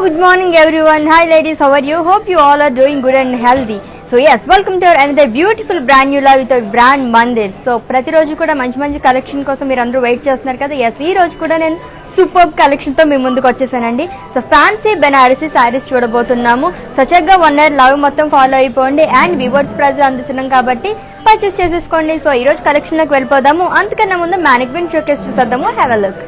good morning everyone. Hi ladies, how are you? Hope you all are doing good and healthy. So yes, welcome to another beautiful brand new live with our brand Mandir. So ప్రతి రోజు కూడా మంచి collection కోసం మీరు అందరూ wait చేస్తున్నారు కదా. yes, ఈ రోజు కూడా నేను సూపర్ కలెక్షన్ తో మీ ముందుకు వచ్చేసానండి. సో ఫ్యాన్సీ బెనారసీ సారీస్ చూడబోతున్నాము. సో చక్కగా 1 year లవ్ మొత్తం ఫాలో అయిపోండి అండ్ వ్యూవర్స్ ప్రైస్ అందిస్తున్నాం కాబట్టి పర్చేస్ చేసేసుకోండి. సో ఈ రోజు కలెక్షన్ లోకి వెళ్ళిపోదాము. అంతకన్నా ముందు మ్యానిక్విన్ షోకేస్ చూసేద్దాము. Have a look.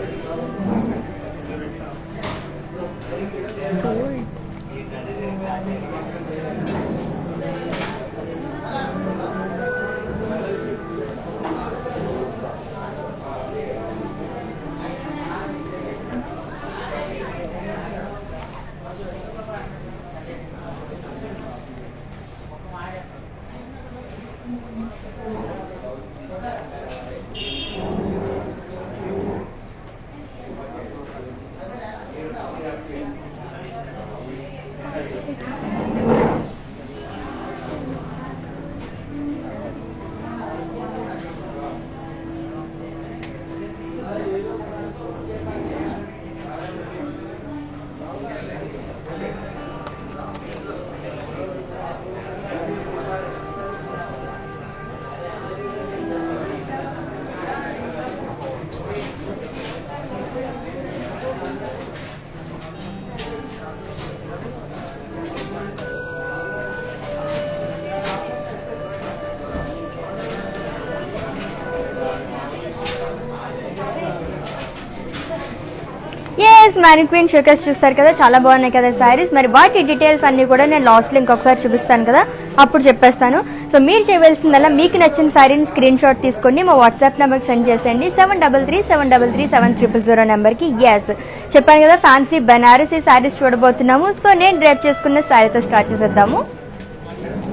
Mannequin showcase చూస్తారు కదా, చాలా బాగున్నాయి కదా సారీస్. మరి వాటి డీటెయిల్స్ అన్ని కూడా నేను లాస్ట్ లో ఇంకొకసారి చూపిస్తాను కదా, అప్పుడు చెప్పేస్తాను. సో మీరు చేయవలసిందల్లా మీకు నచ్చిన సారీని స్క్రీన్ షాట్ తీసుకొని మా వాట్సాప్ నెంబర్కి సెండ్ చేసేయండి 7337337000 నెంబర్కి. ఎస్ చెప్పాను కదా, ఫ్యాన్సీ బెనారసీ సారీస్ చూడబోతున్నాము. సో నేను డ్రైప్ చేసుకున్న సారీతో స్టార్ట్ చేసేద్దాము.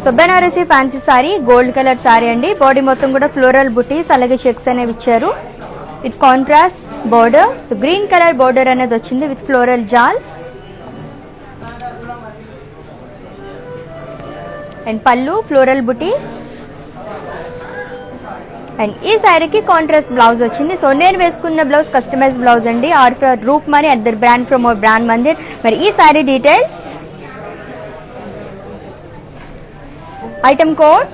So Banarasi fancy sari, gold colour sari అండి. బాడీ మొత్తం కూడా ఫ్లోరల్ బుటీస్ అలాగే చెక్స్ అనేవి ఇచ్చారు with contrast border. So green colour border అనేది వచ్చింది with floral jaal and pallu floral butis. And ఈ శారీకి కాంట్రాస్ట్ బ్లౌజ్ వచ్చింది. సో నేను వేసుకున్న బ్లౌజ్ కస్టమైజ్ బ్లౌజ్ అండి. R for roof Mani other brand from our brand Mandir. మరి ఈ sari details, item code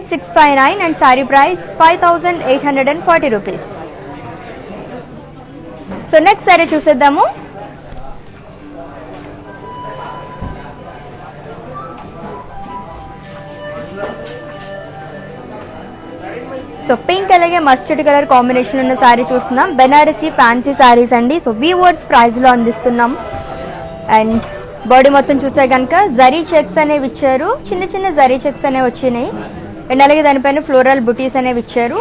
H659 and sari price 5840 rupees. So next sorry చూసేద్దాము. సో పింక్ అలాగే మస్టర్డ్ కలర్ కాంబినేషన్ ఉన్న సారీ చూస్తున్నాం. బెనారసీ ఫ్యాన్సీ సారీస్ అండి. సో వీవర్స్ ప్రైస్ లో అందిస్తున్నాం. అండ్ బాడీ మొత్తం చూస్తే కనుక జరీ చెక్స్ అనేవి ఇచ్చారు, చిన్న జరీ చెక్స్ అనేవి వచ్చినాయి. అండ్ అలాగే దానిపైన ఫ్లోరల్ బుటీస్ అనేవి ఇచ్చారు.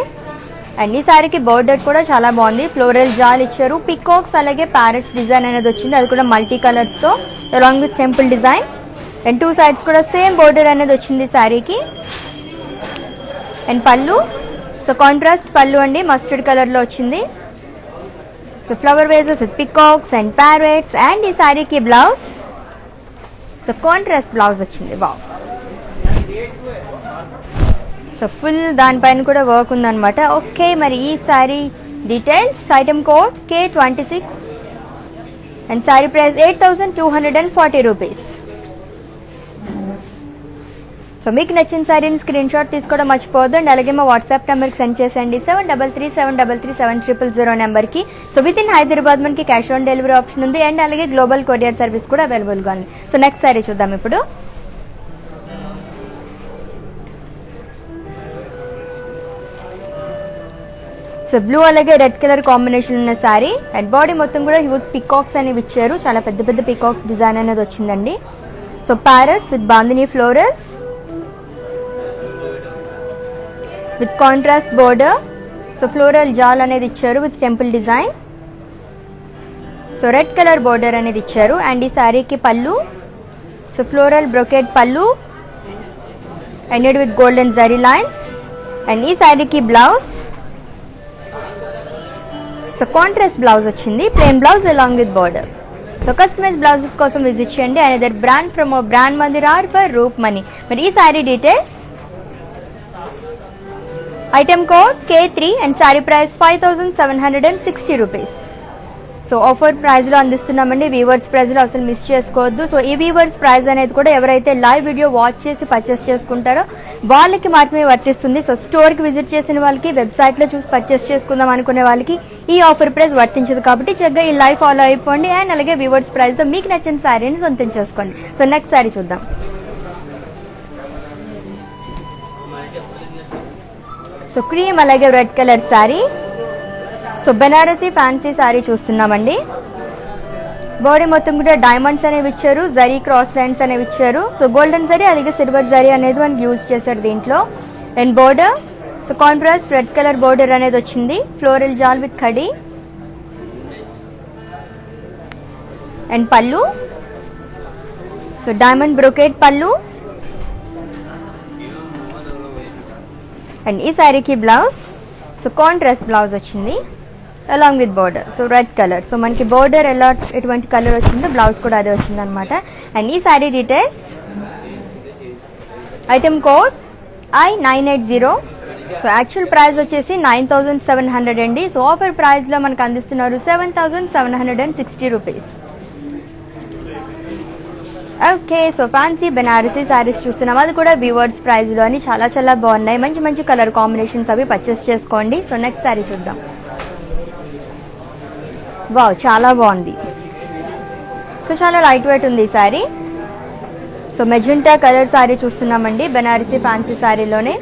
అండ్ ఈ సారీకి బోర్డర్ కూడా చాలా బాగుంది, ఫ్లోరల్ జాల్ ఇచ్చారు, పికాక్స్ అలాగే ప్యారెట్ డిజైన్ అనేది వచ్చింది, అది కూడా మల్టీ కలర్స్ తో along with temple design. And two sides కూడా సేమ్ బోర్డర్ అనేది వచ్చింది సారీకి. అండ్ పళ్ళు, సో కాంట్రాస్ట్ పళ్ళు అండి, మస్టర్డ్ కలర్ లో వచ్చింది. So flower wages with peacocks and parrots. And ఈ సారీకి బ్లౌజ్, సో కాంట్రాస్ట్ బ్లౌజ్ వచ్చింది. వావ్. సో ఫుల్ దానిపైన కూడా వర్క్ ఉందన్నమాట. ఓకే, మరి ఈ sari details, item code K26 and sari price 8240 rupees. So మీకు నచ్చిన శారీని స్క్రీన్ షాట్ తీసుకోవడం మర్చిపోవద్దు. అండ్ అలాగే మా వాట్సాప్ నెంబర్కి సెండ్ చేసేయండి 7337337000 నెంబర్కి. సో విత్ ఇన్ హైదరాబాద్ మనకి క్యాష్ ఆన్ డెలివరీ ఆప్షన్ ఉంది అండ్ అలాగే గ్లోబల్ కొరియర్ సర్వీస్ కూడా అవైలబుల్గా ఉంది. సో నెక్స్ట్ శారీ చూద్దాం ఇప్పుడు. సో బ్లూ అలాగే రెడ్ కలర్ కాంబినేషన్ ఉన్న శారీ. అండ్ బాడీ మొత్తం కూడా హ్యూజ్ పికాక్స్ అనేవి ఇచ్చారు, చాలా పెద్ద పికాక్స్ డిజైన్ అనేది వచ్చిందండి. So parrots with bandhani florals with contrast border. So floral jaal అనేది ఇచ్చారు with temple design. So red colour border అనేది ఇచ్చారు. అండ్ ఈ శారీకి pallu, so floral brocade pallu ended with golden zari lines. And ఈ శారీకి బ్లౌజ్, సో కాంట్రాస్ట్ బ్లౌజ్ వచ్చింది, plain blouse along with border. So customise blouses కోసం విజిట్ చేయండి. Another brand from our brand Mandir are for రూప్ మనీ. మరి ఈ sari details, item code K3 and saree price 5760 rupees. So offer ప్రైస్లో అందిస్తున్నామండి. Weavers ప్రైస్లో అసలు miss చేసుకోవద్దు. So ఈ వీవర్స్ ప్రైస్ అనేది కూడా ఎవరైతే లైవ్ వీడియో వాచ్ చేసి పర్చేస్ చేసుకుంటారో వాళ్ళకి మాత్రమే వర్తిస్తుంది. సో స్టోర్కి విజిట్ చేసిన వాళ్ళకి, వెబ్సైట్లో చూసి పర్చేస్ చేసుకుందాం అనుకునే వాళ్ళకి ఈ ఆఫర్ ప్రైస్ వర్తించదు. కాబట్టి చక్కగా ఈ లైవ్ ఫాలో అయిపోండి అండ్ అలాగే వీవర్స్ ప్రైస్తో మీకు నచ్చిన శారీని సొంతం చేసుకోండి. సో నెక్స్ట్ శారీ చూద్దాం. సో క్రీమ్ అలాగే red colour sari. So Banarasi fancy sari చూస్తున్నామండి. బాడీ మొత్తం కూడా డైమండ్స్ అనేవి ఇచ్చారు, జరీ క్రాస్ లైన్స్ అనేవి ఇచ్చారు. సో గోల్డెన్ జరీ అలాగే సిల్వర్ జరీ అనేది మనకి యూజ్ చేశారు దీంట్లో. And border, so contrast red colour border అనేది వచ్చింది, floral jaal with khadi. And pallu, so diamond brocade పళ్ళు. అండ్ ఈ శారీకి బ్లౌజ్, సో కాంట్రాస్ట్ బ్లౌజ్ వచ్చింది along with border. So red colour, so మనకి బోర్డర్ ఎలా ఎటువంటి కలర్ వచ్చిందో బ్లౌజ్ కూడా అదే వచ్చింది అనమాట. అండ్ ఈ sari details, item code I980. So actual price వచ్చేసి 9700 అండి. సో ఆఫర్ ప్రైస్లో మనకు అందిస్తున్నారు 7760 rupees. Okay, so fancy Banarasi saris చూస్తున్నాం, అది కూడా వ్యూవర్స్ ప్రైస్లో అని. చాలా చాలా బాగున్నాయి, మంచి మంచి కలర్ కాంబినేషన్స్ అవి పర్చేస్ చేసుకోండి. సో నెక్స్ట్ శారీ చూద్దాం. వావ్, చాలా బాగుంది. సో చాలా లైట్ వెయిట్ ఉంది ఈ sari. So magenta colour sari చూస్తున్నామండి బెనారసీ ఫ్యాన్సీ శారీలోనే.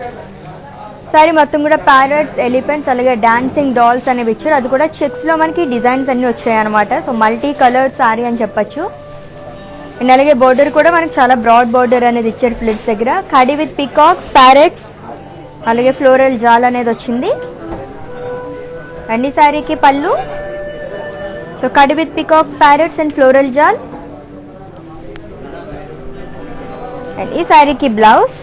శారీ మొత్తం కూడా ప్యారెట్స్, ఎలిఫెంట్స్ అలాగే డాన్సింగ్ డాల్స్ అనేవి ఇచ్చారు. అది కూడా చెక్స్లో మనకి డిజైన్స్ అన్నీ వచ్చాయి అనమాట. సో మల్టీ కలర్ శారీ అని చెప్పచ్చు. అండ్ అలాగే బోర్డర్ కూడా మనకి చాలా బ్రాడ్ బోర్డర్ అనేది ఇచ్చారు ఫ్లిట్స్ దగ్గర. ఖడీ విత్ పీకాక్స్, ప్యారెట్స్ అలాగే ఫ్లోరల్ జాల్ అనేది వచ్చింది. అండ్ ఈ శారీకి pallu, so khadi with peacocks, parrots and floral jaal. And ఈ శారీకి బ్లౌజ్,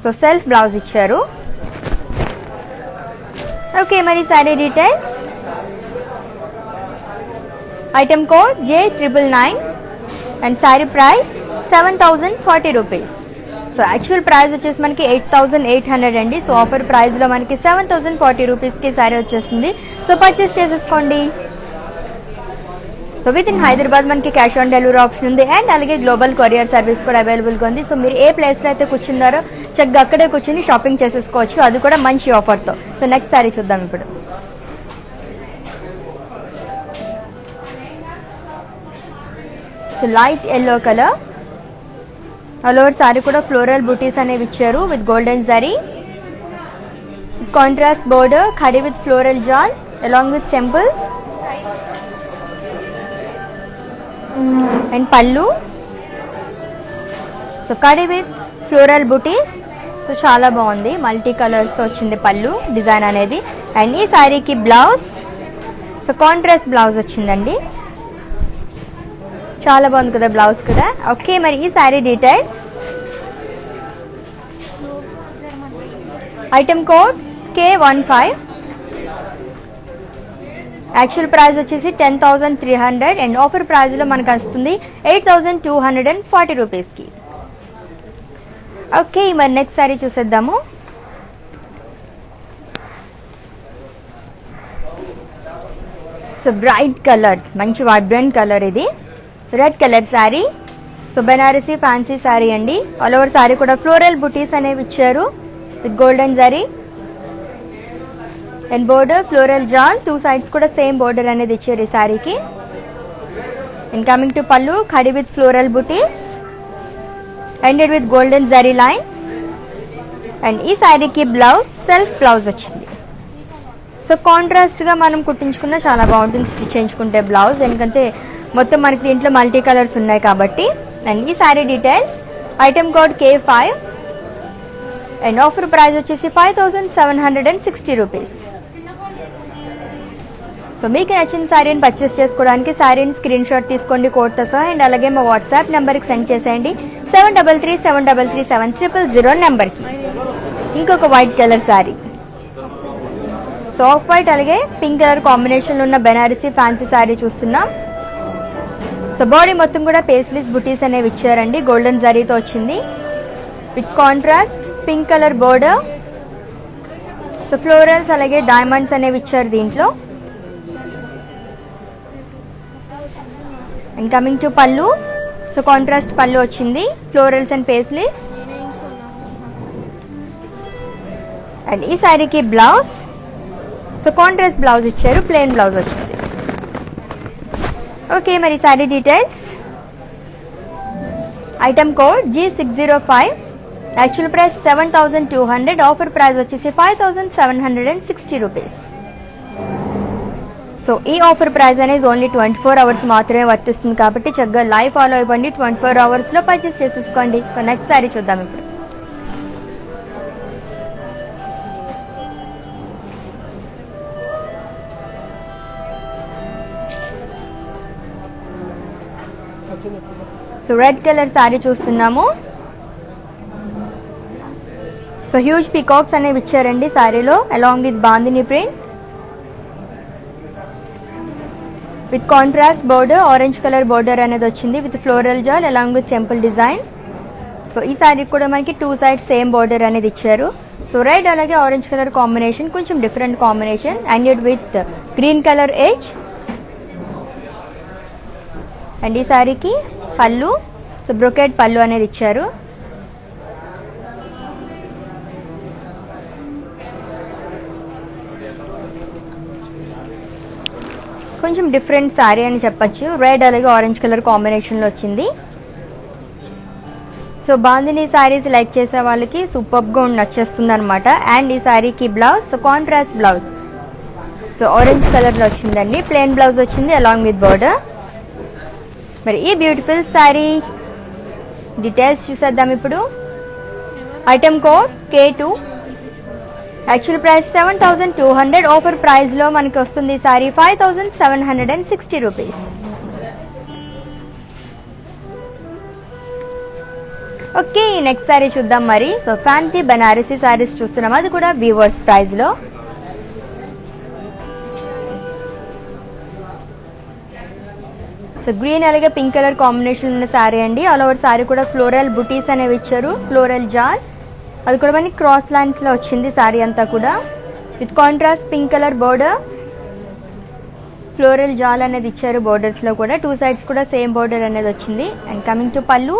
సో సెల్ఫ్ బ్లౌజ్ ఇచ్చారు. ఓకే, మరి sari details, item code J999 and sari price 7040 rupees. So actual price వచ్చేసి మనకి 8800 అండి. సో ఆఫర్ ప్రైస్లో మనకి 7040 రూపీస్కి శారీ వచ్చేస్తుంది. సో పర్చేస్ చేసేసుకోండి. సో విత్ ఇన్ హైదరాబాద్ మనకి క్యాష్ ఆన్ డెలివరీ ఆప్షన్ ఉంది అండ్ అలాగే గ్లోబల్ కొరియర్ సర్వీస్ కూడా అవైలబుల్గా ఉంది. సో మీరు ఏ ప్లేస్లో అయితే కూర్చున్నారో చక్కగా అక్కడే కూర్చొని షాపింగ్ చేసేసుకోవచ్చు, అది కూడా మంచి ఆఫర్తో. సో నెక్స్ట్ శారీ చూద్దాం ఇప్పుడు. So light yellow colour, all over sari కూడా ఫ్లోరల్ బూటీస్ అనేవి ఇచ్చారు with golden zari. Contrast border, khadi with floral jaal along with temples. And pallu, so khadi with floral butis. So చాలా బాగుంది, మల్టీ కలర్స్తో వచ్చింది పళ్ళు డిజైన్ అనేది. అండ్ ఈ శారీకి బ్లౌజ్, సో కాంట్రాస్ట్ బ్లౌజ్ వచ్చిందండి. చాలా బాగుంది కదా బ్లౌజ్ కూడా. ఓకే, మరి ఈ sari details, item code K15. Actual price వచ్చేసి 10,300 అండ్ ఆఫర్ ప్రైస్లో మనకు వస్తుంది 8240 రూపీస్కి. ఓకే, మరి నెక్స్ట్ శారీ చూసేద్దాము. సో బ్రైట్ కలర్, మంచి వైబ్రెంట్ కలర్ ఇది, red colour sari. So Banarasi fancy sari అండి. ఆల్ ఓవర్ శారీ కూడా ఫ్లోరల్ బుటీస్ అనేవి ఇచ్చారు with golden zari. And border floral jaal, two sides కూడా సేమ్ బోర్డర్ అనేది ఇచ్చారు ఈ శారీకి. And coming to pallu, khadi with floral butis ended with golden zari line. And ఈ శారీకి బ్లౌజ్, సెల్ఫ్ బ్లౌజ్ వచ్చింది. సో కాంట్రాస్ట్గా మనం కుట్టించుకున్న చాలా బాగుంటుంది స్టిచ్ చేయించుకుంటే బ్లౌజ్, ఎందుకంటే మొత్తం మనకి దీంట్లో మల్టీ కలర్స్ ఉన్నాయి కాబట్టి. అండ్ ఈ sari details, item code K5 and offer price వచ్చేసి 5760 రూపీస్. సో మీకు నచ్చిన శారీని పర్చేస్ చేసుకోవడానికి శారీని స్క్రీన్ షాట్ తీసుకోండి కోడ్తో సహా. అండ్ అలాగే మా వాట్సాప్ నెంబర్కి సెండ్ చేసేయండి 7337337000 నెంబర్కి. ఇంకొక white colour sari, so off white అలాగే పింక్ కలర్ కాంబినేషన్లో ఉన్న బెనారసీ ఫ్యాన్సీ శారీ చూస్తున్నాం. సో బాడీ మొత్తం కూడా పేస్లీస్ బుటీస్ అనేవి ఇచ్చారండి, గోల్డెన్ జరీతో వచ్చింది with contrast pink colour border. So florals అలాగే డైమండ్స్ అనేవి ఇచ్చారు దీంట్లో. అండ్ కమింగ్ టు పళ్ళు. సో కాంట్రాస్ట్ పళ్ళు వచ్చింది, ఫ్లోరల్స్ అండ్ పేస్లీస్. అండ్ ఈ శారీకి బ్లౌజ్. సో కాంట్రాస్ట్ బ్లౌజ్ ఇచ్చారు, ప్లెయిన్ బ్లౌజ్ వచ్చింది. ఓకే, మరి sari details. Item code G605. Actual price 7,200, offer price వచ్చేసి 5,760 రూపీస్. సో ఈ ఆఫర్ ప్రైస్ అనేది ఓన్లీ 24 అవర్స్ మాత్రమే వర్తిస్తుంది కాబట్టి చక్కగా లైవ్ ఫాలో అవ్వండి, 24 అవర్స్లో పర్చేస్ చేసేసుకోండి. సో నెక్స్ట్ శారీ చూద్దాం ఇప్పుడు. సో రెడ్ కలర్ శారీ చూస్తున్నాము. సో హ్యూజ్ పీకాక్స్ అనేవి ఇచ్చారండి శారీలో, along with bandhani print with contrast border, orange colour border అనేది వచ్చింది with floral jaal along with temple design. So ఈ శారీ కూడా మనకి 2 సైడ్స్ సేమ్ బోర్డర్ అనేది ఇచ్చారు. సో రెడ్ అలాగే ఆరెంజ్ కలర్ కాంబినేషన్, కొంచెం different combination, and with green colour edge. And ఈ శారీకి పళ్ళు. సో బ్రొకెట్ పళ్ళు అనేది ఇచ్చారు. కొంచెం డిఫరెంట్ శారీ అని చెప్పచ్చు, రెడ్ అలాగే ఆరెంజ్ కలర్ కాంబినేషన్లో వచ్చింది. సో బాందిని శారీస్ లైక్ చేసే వాళ్ళకి సూపర్గా నచ్చేస్తుంది అనమాట. అండ్ ఈ శారీకి blouse. So contrast blouse, so orange కలర్లో వచ్చిందండి, ప్లెయిన్ బ్లౌజ్ వచ్చింది అలాంగ్ విత్ బోర్డర్. మరి ఈ బ్యూటిఫుల్ శారీ డీటెయిల్స్ చూసేద్దాం ఇప్పుడు. Item code K2. Actual price 7,200, offer ప్రైస్లో మనకి వస్తుంది sorry 5,760 rupees. Okay, next sari చూద్దాం మరి. సో ఫ్యాన్సీ బనారసీ సారీస్ చూస్తున్నాం, అది కూడా వీవర్స్ ప్రైస్లో. సో గ్రీన్ అలాగే పింక్ కలర్ కాంబినేషన్ ఉన్న శారీ అండి. ఆల్ ఓవర్ శారీ కూడా ఫ్లోరల్ బుటీస్ అనేవి ఇచ్చారు, ఫ్లోరల్ జాల్, అది కూడా మనకి క్రాస్ లైన్స్లో వచ్చింది శారీ అంతా కూడా with contrast pink colour border, floral jaal అనేది ఇచ్చారు బోర్డర్స్లో కూడా. 2 సైడ్స్ కూడా సేమ్ బోర్డర్ అనేది వచ్చింది. అండ్ కమింగ్ టు పళ్ళు,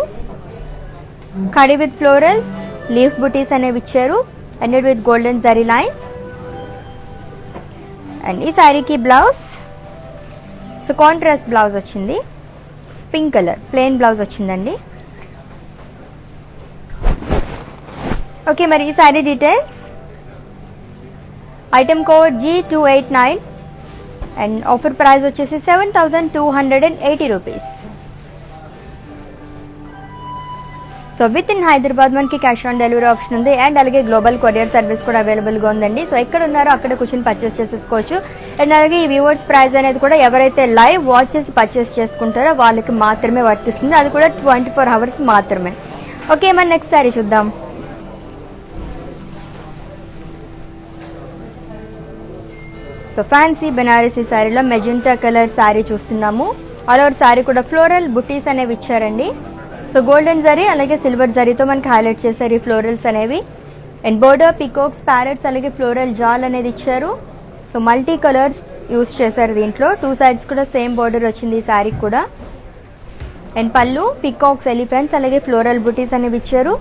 కడి విత్ ఫ్లోరల్స్, లీఫ్ బుటీస్ అనేవి ఇచ్చారు, and with golden zari lines. And ఈ శారీకి బ్లౌజ్. సో కాంట్రాస్ట్ బ్లౌజ్ వచ్చింది, పింక్ కలర్ ప్లెయిన్ బ్లౌజ్ వచ్చిందండి. ఓకే, మరి ఈ sari details. Item code G289 and offer price వచ్చేసి 7,280 rupees. So with in Hyderabad మనకి క్యాష్ ఆన్ డెలివరీ ఆప్షన్ ఉంది, అండ్ అలాగే గ్లోబల్ కొరియర్ సర్వీస్ కూడా అవైలబుల్గా ఉందండి. సో ఎక్కడ ఉన్నారో అక్కడ కూర్చొని పర్చేస్ చేసేసుకోవచ్చు. అండ్ అలాగే ఈ వ్యూవర్స్ ప్రైస్ అనేది కూడా ఎవరైతే లైవ్ వాచ్ చేసి పర్చేస్ చేసుకుంటారో వాళ్ళకి మాత్రమే వర్తిస్తుంది, అది కూడా 24 అవర్స్ మాత్రమే. ఓకే, మరి నెక్స్ట్ శారీ చూద్దాం. సో ఫ్యాన్సీ బనారసీ శారీలో మెజెంటా కలర్ శారీ చూస్తున్నాము. ఆల్ ఓవర్ శారీ కూడా ఫ్లోరల్ బుటీస్ అనేవి ఇచ్చారండి. సో గోల్డెన్ జరీ అలాగే సిల్వర్ జరీతో మనకి హైలైట్ చేశారు ఈ ఫ్లోరల్స్ అనేవి. అండ్ బోర్డర్ పీకాక్స్, ప్యారెట్స్ అలాగే ఫ్లోరల్ జాల్ అనేది ఇచ్చారు. సో మల్టీ కలర్స్ యూజ్ చేశారు దీంట్లో. 2 సైడ్స్ కూడా సేమ్ బోర్డర్ వచ్చింది ఈ శారీకి కూడా. అండ్ పళ్ళు పీకాక్స్, ఎలిఫెంట్స్ అలాగే ఫ్లోరల్ బుటీస్ అనేవి ఇచ్చారు.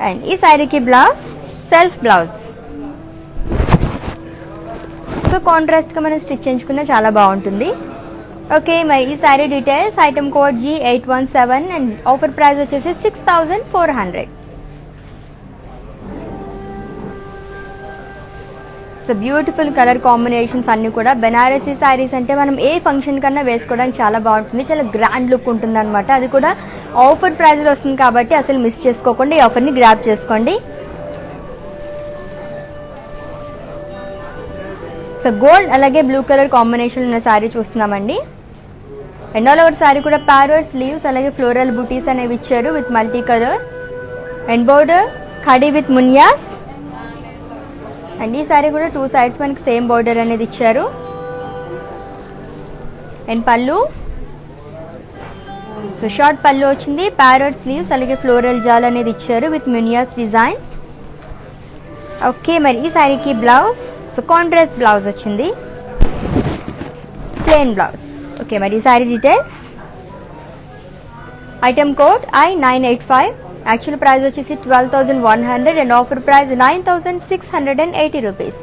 అండ్ ఈ శారీకి బ్లౌజ్, సెల్ఫ్ బ్లౌజ్. సో కాంట్రాస్ట్గా మనం స్టిచ్ చేయించుకున్నా చాలా బాగుంటుంది. ఓకే, మరి ఈ sari details. Item code G817 and offer price వచ్చేసి 6,400. సో బ్యూటిఫుల్ కలర్ కాంబినేషన్స్ అన్నీ కూడా. బెనారసీ శారీస్ అంటే మనం ఏ ఫంక్షన్ కన్నా వేసుకోవడానికి చాలా బాగుంటుంది, చాలా గ్రాండ్ లుక్ ఉంటుంది అనమాట. అది కూడా ఆఫర్ ప్రైస్లో వస్తుంది కాబట్టి అసలు మిస్ చేసుకోకుండా ఈ ఆఫర్ని గ్రాబ్ చేసుకోండి. సో గోల్డ్ అలాగే బ్లూ కలర్ కాంబినేషన్ ఉన్న శారీ చూస్తున్నామండి. అండ్ ఆల్ ఓవర్ శారీ కూడా ప్యారెట్స్, లీవ్స్ అలాగే ఫ్లోరల్ బుటీస్ అనేవి ఇచ్చారు with multi colours. And border khadi with మునియాస్. And ఈ శారీ కూడా 2 సైడ్స్ మనకి సేమ్ బోర్డర్ అనేది ఇచ్చారు. అండ్ పళ్ళు. సో షార్ట్ పళ్ళు వచ్చింది, ప్యారెట్ స్లీవ్స్ అలాగే ఫ్లోరల్ జాల్ అనేది ఇచ్చారు విత్ మునియాస్ డిజైన్. ఓకే, మరి ఈ శారీకి బ్లౌజ్. సో కాంట్రాస్ట్ బ్లౌజ్ వచ్చింది. Plain blouse. ఓకే, మరి ఈ sari details. Item code I985. Actual price వచ్చేసి 12,100 and offer price 9,680 rupees.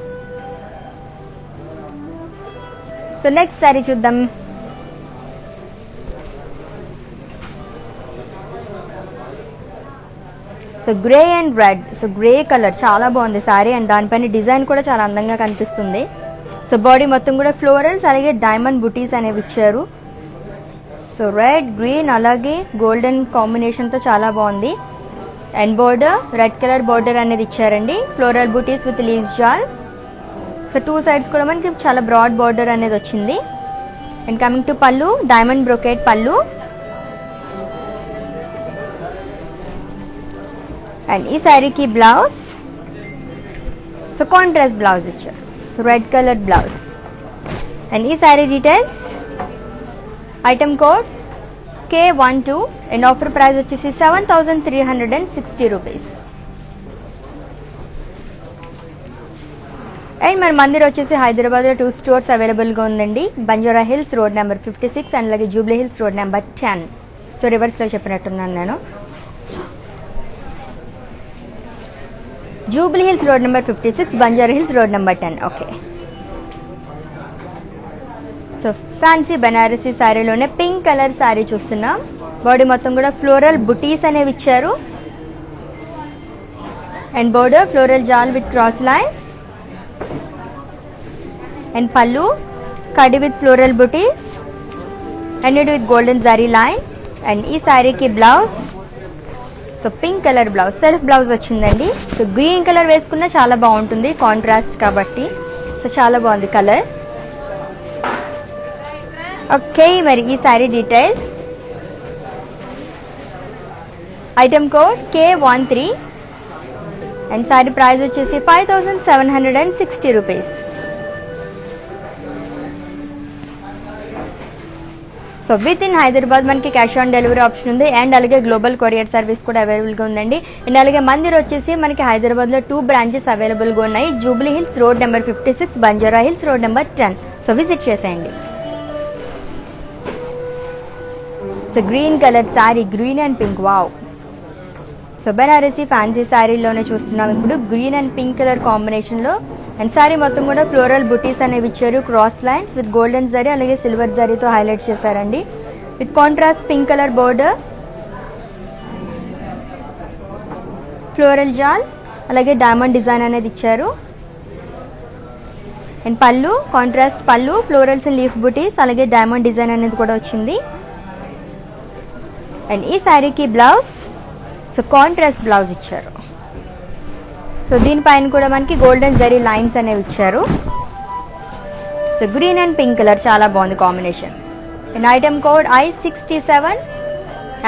So next sari చూద్దాం. So grey and red. So grey colour చాలా బాగుంది సారీ అండ్ దానిపైన డిజైన్ కూడా చాలా అందంగా కనిపిస్తుంది. సో బాడీ మొత్తం కూడా ఫ్లోరల్స్ అలాగే డైమండ్ బుటీస్ అనేవి ఇచ్చారు. సో రెడ్, గ్రీన్ అలాగే గోల్డెన్ కాంబినేషన్తో చాలా బాగుంది. And border red colour border అనేది ఇచ్చారండి. Floral butis with leaves jaal. So two sides కూడా మనకి చాలా బ్రాడ్ బోర్డర్ అనేది వచ్చింది. And coming to pallu, diamond brocade pallu. And ఈ శారీకి బ్లౌజ్. సో కాంట్రాస్ట్ బ్లౌజ్ ఇచ్చారు. So red colour blouse. And ఈ sari details. Item code K12 and offer price వచ్చేసి 7,360 రూపీస్. అండ్ మన మందిర్ వచ్చేసి హైదరాబాద్లో 2 స్టోర్స్ అవైలబుల్గా ఉందండి. Banjara Hills road number 56 and అలాగే Jubilee Hills road number 10. So రివర్స్లో చెప్పినట్టున్నాను నేను. Jubilee Hills road number 56, Banjara Hills road number 10. Okay. So fancy Banarasi శారీలోనే పింక్ కలర్ శారీ చూస్తున్నాం. బాడీ మొత్తం కూడా ఫ్లోరల్ బుటీస్ అనేవి ఇచ్చారు. And border floral jaal with cross lines. And pallu kadi with floral butis and it with golden zari line. And ఈ శారీకి blouse. So pink colour blouse, self blouse వచ్చిందండి. So green colour వేసుకున్నా చాలా బాగుంటుంది, కాంట్రాస్ట్ కాబట్టి. సో చాలా బాగుంది కలర్. ఓకే, మరి ఈ sari details. Item code K13 and sari price వచ్చేసి 5,760 rupees. So with in Hyderabad మనకి క్యాష్ ఆన్ డెలివరీ ఆప్షన్ ఉంది అండ్ అలాగే గ్లోబల్ కొరియర్ సర్వీస్ కూడా అవైలబుల్గా ఉందండి. అండ్ అలాగే మందిర్ వచ్చేసి మనకి హైదరాబాద్లో 2 బ్రాంచెస్ అవైలబుల్గా ఉన్నాయి. Jubilee Hills road number 56, Banjara Hills road number 10. So visit చేసేయండి. So green colour sari, green and pink. Wow. So Banarasi fancy శారీలోనే చూస్తున్నాం ఇప్పుడు గ్రీన్ అండ్ పింక్ కలర్ కాంబినేషన్లో. అండ్ శారీ మొత్తం కూడా ఫ్లోరల్ బుటీస్ అనేవి ఇచ్చారు. Cross lines with golden zari అలాగే సిల్వర్ జరీతో హైలైట్ చేశారండి. With contrast pink colour border, floral జాల్ అలాగే డైమండ్ డిజైన్ అనేది ఇచ్చారు. అండ్ పళ్ళు కాంట్రాస్ట్ పళ్ళు, ఫ్లోరల్స్ అండ్ లీఫ్ బుటీస్ అలాగే డైమండ్ డిజైన్ అనేది కూడా వచ్చింది. అండ్ ఈ శారీకి బ్లౌజ్. సో కాంట్రాస్ట్ బ్లౌజ్ ఇచ్చారు. సో దీనిపైన కూడా మనకి గోల్డెన్ జరీ లైన్స్ అనేవి ఇచ్చారు. So green and pink colour చాలా బాగుంది combination. And item code I67.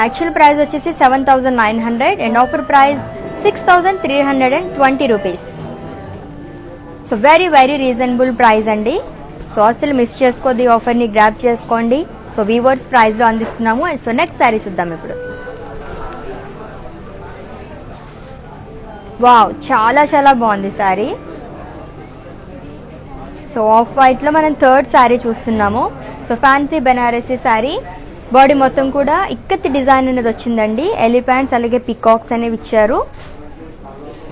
Actual price వచ్చేసి 7,900 and offer price 6,320 rupees. So very very reasonable price అండి. సో అసలు మిస్ చేసుకోద్ది, ఆఫర్ని గ్రాప్ చేసుకోండి. సో వీవర్స్ ప్రైస్లో అందిస్తున్నాము. సో నెక్స్ట్ శారీ చూద్దాం ఇప్పుడు. వావ్, చాలా చాలా బాగుంది శారీ. సో ఆఫ్ వైట్లో మనం థర్డ్ శారీ చూస్తున్నాము. So fancy Banarasi sari. Body మొత్తం కూడా ఇక్కత్ డిజైన్ అనేది వచ్చిందండి. ఎలిఫెంట్స్ అలాగే పికాక్స్ అనేవి ఇచ్చారు.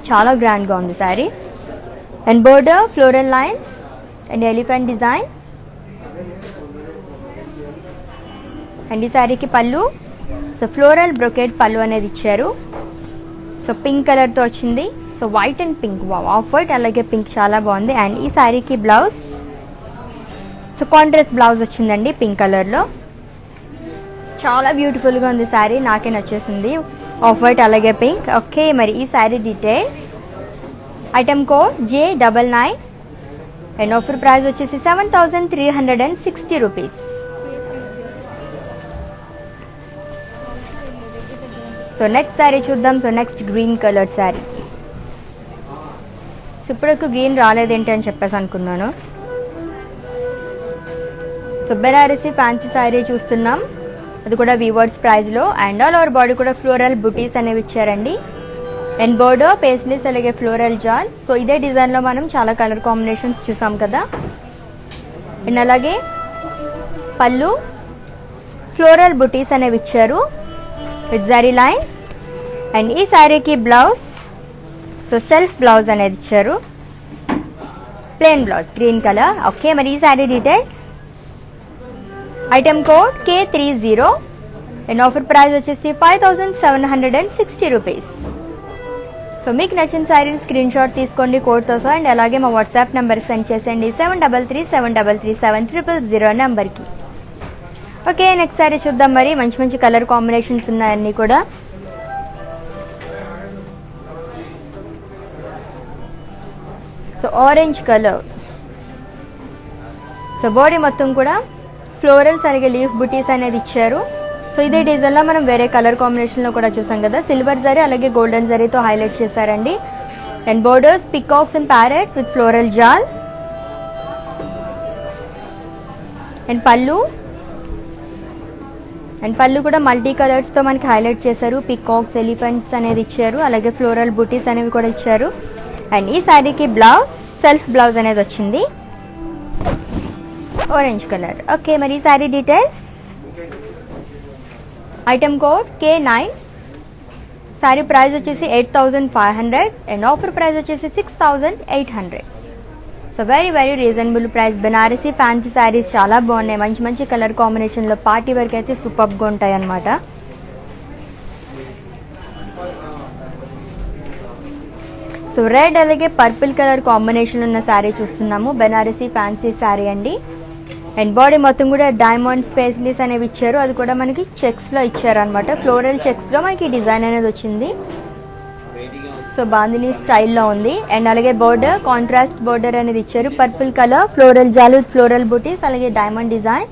చాలా గ్రాండ్గా ఉంది sari. And border floral lines and elephant design. And ఈ శారీకి పళ్ళు. సో ఫ్లోరల్ బ్రొకేట్ పళ్ళు అనేది ఇచ్చారు. సో పింక్ కలర్తో వచ్చింది. So white and pink, off white అలాగే పింక్ చాలా బాగుంది. అండ్ ఈ శారీకి బ్లౌజ్. సో కాంట్రాస్ట్ బ్లౌజ్ వచ్చిందండి పింక్ కలర్లో. చాలా బ్యూటిఫుల్గా ఉంది శారీ, నాకే నచ్చేసింది. ఆఫ్ వైట్ అలాగే పింక్. ఓకే, మరి ఈ sari details. Item code J99 and offer price వచ్చేసి 7,360 రూపీస్. సో నెక్స్ట్ శారీ చూద్దాం. So next green colour sari. So ఇప్పుడు గ్రీన్ రాలేదేంటి అని చెప్పేసి అనుకున్నాను. సో బెనారసీ ఫ్యాన్సీ శారీ చూస్తున్నాం, అది కూడా వీవర్స్ ప్రైస్లో. అండ్ ఆల్ ఓవర్ బాడీ కూడా ఫ్లోరల్ బుటీస్ అనేవి ఇచ్చారండి. అండ్ బోర్డర్ పేస్లీస్ అలాగే ఫ్లోరల్ జాల్. సో ఇదే డిజైన్లో మనం చాలా కలర్ కాంబినేషన్స్ చూసాం కదా. అండ్ అలాగే పళ్ళు ఫ్లోరల్ బుటీస్ అనేవి ఇచ్చారు విత్ జరీ లైన్స్. అండ్ ఈ శారీకి బ్లౌజ్ సో సెల్ఫ్ బ్లౌజ్ అనేది ఇచ్చారు, plain blouse green colour. Okay, మరి ఈ sari details. Item code K30 and offer price వచ్చేసి 5760 రూపీస్. సో మీకు నచ్చిన శారీ స్క్రీన్ షాట్ తీసుకోండి కోడ్తో సహా. అండ్ అలాగే మా వాట్సాప్ నెంబర్ సెండ్ చేసేయండి 7337337000 నెంబర్కి. ఓకే, నెక్స్ట్ శారీ చూద్దాం. మరి మంచి మంచి కలర్ కాంబినేషన్స్ ఉన్నాయన్నీ కూడా. So orange colour. So body మొత్తం కూడా ఫ్లోరల్స్ అలాగే లీఫ్ బుటీస్ అనేది ఇచ్చారు. సో ఇదే డిజైన్లో మనం వేరే కలర్ కాంబినేషన్లో కూడా చూసాం కదా. సిల్వర్ జరీ అలాగే గోల్డెన్ జరీతో హైలైట్ చేశారండి. And borders peacocks and parrots with floral jaal. And pallu కూడా మల్టీ కలర్స్తో మనకి హైలైట్ చేశారు. పికాక్స్, ఎలిఫెంట్స్ అనేది ఇచ్చారు, అలాగే ఫ్లోరల్ బుటీస్ అనేవి కూడా ఇచ్చారు. అండ్ ఈ శారీకి బ్లౌజ్ సెల్ఫ్ బ్లౌజ్ అనేది వచ్చింది ఆరెంజ్ కలర్. ఓకే, మరి ఈ sari details. Item code K9. Sari price వచ్చేసి 8500 అండ్ ఆఫర్ ప్రైస్ వచ్చేసి 6800. So very very reasonable price. Banarasi fancy saris చాలా బాగున్నాయి, మంచి మంచి కలర్ కాంబినేషన్లో పార్టీ వరకు అయితే సూపర్గా ఉంటాయి అన్నమాట. సో రెడ్ అలాగే పర్పుల్ కలర్ కాంబినేషన్ ఉన్న శారీ చూస్తున్నాము. బెనారసీ ఫ్యాన్సీ శారీ అండి. అండ్ బాడీ మొత్తం కూడా డైమండ్ స్పేస్లీస్ అనేవి ఇచ్చారు, అది కూడా మనకి చెక్స్లో ఇచ్చారు అనమాట. ఫ్లోరల్ చెక్స్లో మనకి డిజైన్ అనేది వచ్చింది. సో బాందిని స్టైల్లో ఉంది. అండ్ అలాగే బోర్డర్ కాంట్రాస్ట్ బోర్డర్ అనేది ఇచ్చారు, purple colour floral jaal with floral butis అలాగే diamond design.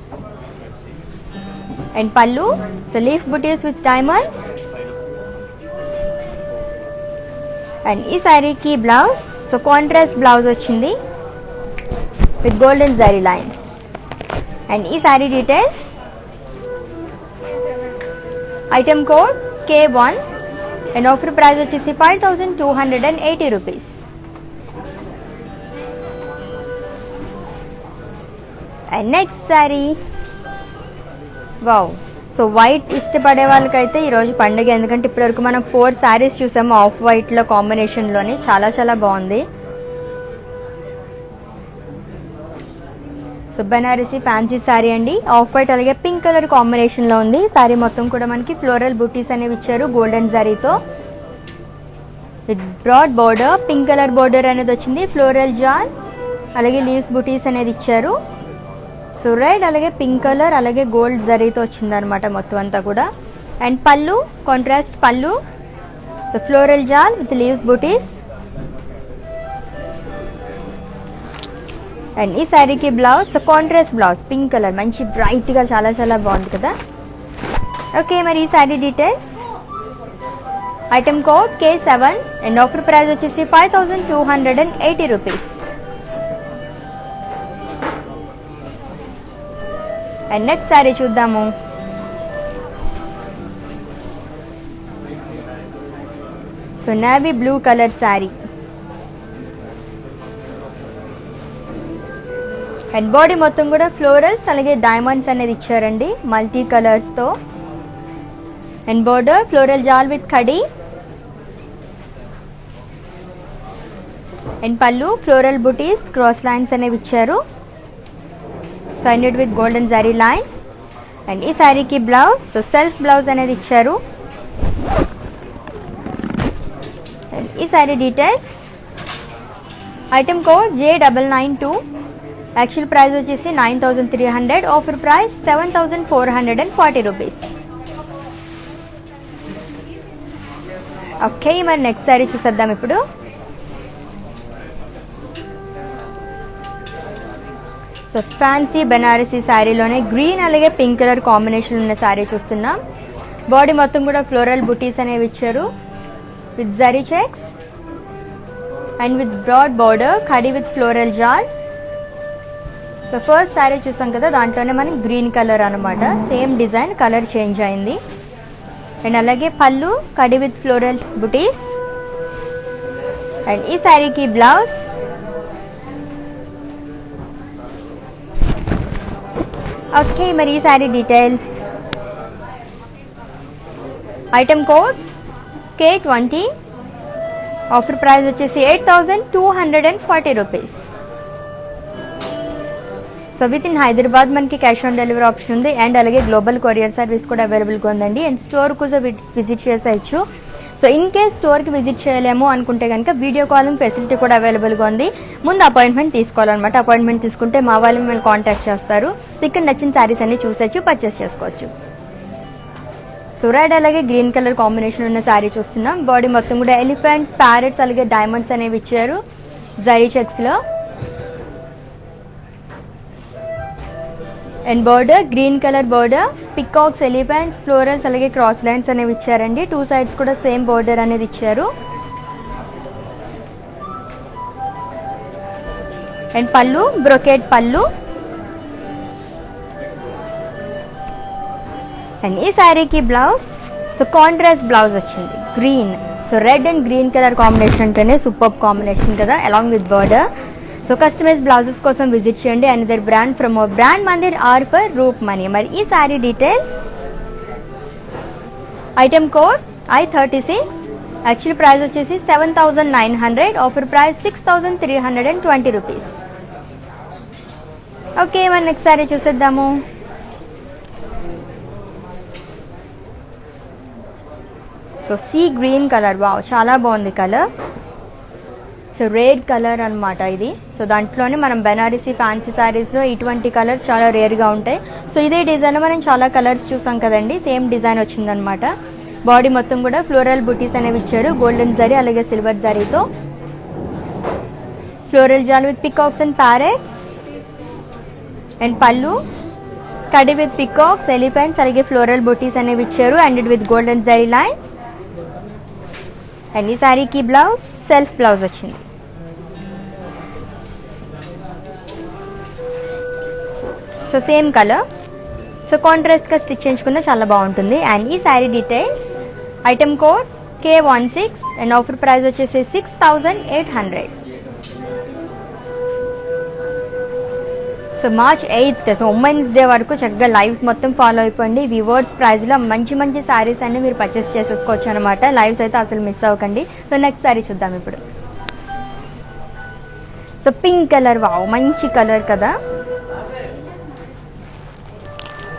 And pallu so leaf butis with diamonds. And ఈ శారీకి బ్లౌజ్ సో కాంట్రాస్ట్ బ్లౌజ్ వచ్చింది with golden zari lines. And ఈ sari details. Item code K1 and offer price వచ్చేసి 5280 rupees. And next sari. Wow, so white ఇష్టపడే వాళ్ళకైతే ఈరోజు పండుగ. ఎందుకంటే ఇప్పటివరకు మనం 4 శారీస్ చూసాము ఆఫ్ వైట్లో కాంబినేషన్లోని. చాలా చాలా బాగుంది. సో బెనారసీ ఫ్యాన్సీ శారీ అండి. ఆఫ్ వైట్ అలాగే పింక్ కలర్ కాంబినేషన్లో ఉంది. శారీ మొత్తం కూడా మనకి ఫ్లోరల్ బుటీస్ అనేవి ఇచ్చారు గోల్డెన్ జరీతో with broad border. Pink colour border అనేది వచ్చింది, ఫ్లోరల్ జాల్ అలాగే లీవ్స్ బుటీస్ అనేది ఇచ్చారు. సో రెడ్ అలాగే పింక్ కలర్ అలాగే గోల్డ్ జరీతో వచ్చింది అనమాట మొత్తం అంతా కూడా. And pallu contrast pallu so floral jaal with leaves butis. And ఈ శారీకి blouse so contrast blouse pink colour, మంచి బ్రైట్గా చాలా చాలా బాగుంది కదా. ఓకే, మరి ఈ sari details. Item code K7 and offer price వచ్చేసి 5280 రూపీస్. అండ్ నెక్స్ట్ శారీ చూద్దాము. So navy blue colour sari. And body మొత్తం కూడా ఫ్లోరల్స్ అలాగే డైమండ్స్ అనేది ఇచ్చారండి మల్టీ కలర్స్తో. And border floral jaal with kadi. And pallu floral butis cross lines అనేవి ఇచ్చారు, so ended with golden zari line. And ఈ శారీకి బ్లౌజ్ సో సెల్ఫ్ బ్లౌజ్ అనేది ఇచ్చారు. అండ్ ఈ sari details. Item code J992. Actual price వచ్చేసి 9300, ఆఫర్ ప్రైస్ 7440 రూపీస్. ఓకే, మరి నెక్స్ట్ శారీ చూసేద్దాం ఇప్పుడు. సో ఫ్యాన్సీ బెనారసీ శారీలోనే గ్రీన్ అలాగే పింక్ కలర్ కాంబినేషన్ ఉన్న శారీ చూస్తున్నాం. బాడీ మొత్తం కూడా ఫ్లోరల్ బుటీస్ అనేవి ఇచ్చారు with zari checks and with broad border kadi with floral jaal. So first sari చూసాం కదా, దాంట్లోనే మనకి గ్రీన్ కలర్ అనమాట, సేమ్ డిజైన్ కలర్ చేంజ్ అయింది. అండ్ అలాగే pallu kadi with floral butis. And ఈ శారీకి బ్లౌజ్ ఓకే, మరి ఈ sari details. Item code K20, offer price వచ్చేసి 8,240 rupees. So with in Hyderabad మనకి క్యాష్ ఆన్ డెలివరీ ఆప్షన్ ఉంది అండ్ అలాగే గ్లోబల్ కొరియర్ సర్వీస్ కూడా అవైలబుల్గా ఉందండి. అండ్ స్టోర్ కూడా విజిట్ చేసేయచ్చు. సో ఇన్ కేస్ స్టోర్కి విజిట్ చేయలేము అనుకుంటే కనుక వీడియో కాలింగ్ ఫెసిలిటీ కూడా అవైలబుల్గా ఉంది. ముందు అపాయింట్మెంట్ తీసుకోవాలన్నమాట. అపాయింట్మెంట్ తీసుకుంటే మా వాళ్ళు మిమ్మల్ని కాంటాక్ట్ చేస్తారు. సో ఇక్కడ నచ్చిన శారీస్ అన్ని చూసేచ్చు, పర్చేస్ చేసుకోవచ్చు. సో రెడ్ అలాగే గ్రీన్ కలర్ కాంబినేషన్ ఉన్న శారీ చూస్తున్నాం. బాడీ మొత్తం కూడా ఎలిఫెంట్స్, ప్యారెట్స్ అలాగే డైమండ్స్ అనేవి ఇచ్చారు జరీ చెక్స్లో. And border green colour border, peacocks, elephants, florals అలాగే క్రాస్ లైన్స్ అనేవి ఇచ్చారండి. 2 సైడ్స్ కూడా సేమ్ బోర్డర్ అనేది ఇచ్చారు. అండ్ పళ్ళు బ్రొకేట్ పళ్ళు. అండ్ ఈ శారీకి బ్లౌజ్, సో కాంట్రాస్ట్ బ్లౌజ్ వచ్చింది green. So red and green colour combination అంటేనే సూపర్ కాంబినేషన్ కదా, along with border. So customise blouses కోసం విజిట్ చేయండి. Another brand from our brand Mandir are for రూప్ మనీ. మరి ఈ sari details. Item code I36, actual price వచ్చేసి 7,900, offer price 6,320 rupees. Okay, మరి next sari చూసేద్దాము. So sea green colour, wow చాలా బాగుంది కలర్. సో రేర్ కలర్ అనమాట ఇది. సో దాంట్లోనే మనం బెనారసీ ఫ్యాన్సీ శారీస్లో ఇటువంటి కలర్స్ చాలా రేర్గా ఉంటాయి. సో ఇదే డిజైన్లో మనం చాలా కలర్స్ చూసాం కదండి, సేమ్ డిజైన్ వచ్చిందనమాట. బాడీ మొత్తం కూడా ఫ్లోరల్ బుటీస్ అనేవి ఇచ్చారు, గోల్డెన్ జరీ అలాగే సిల్వర్ జరీతో. Floral jaal with peacocks and parrots. And pallu kadi with peacocks, elephants అలాగే ఫ్లోరల్ బుటీస్ అనేవి ఇచ్చారు and with golden zari lines. And ఈ శారీకి బ్లౌజ్ సెల్ఫ్ బ్లౌజ్ వచ్చింది. So same colour. సో కాంట్రాస్ట్గా స్టిచ్ చేయించుకున్న చాలా బాగుంటుంది. అండ్ ఈ sari details. Item code K16 and offer price వచ్చేసి 6,800. So March 8th, so women's day వరకు చక్కగా లైవ్స్ మొత్తం ఫాలో అయిపోండి. వివర్స్ ప్రైస్లో మంచి మంచి శారీస్ అన్ని మీరు పర్చేస్ చేసేసుకోవచ్చు అనమాట. లైవ్స్ అయితే అసలు మిస్ అవ్వకండి. సో నెక్స్ట్ శారీ చూద్దాం ఇప్పుడు. సో పింక్ కలర్, వావ్ మంచి కలర్ కదా.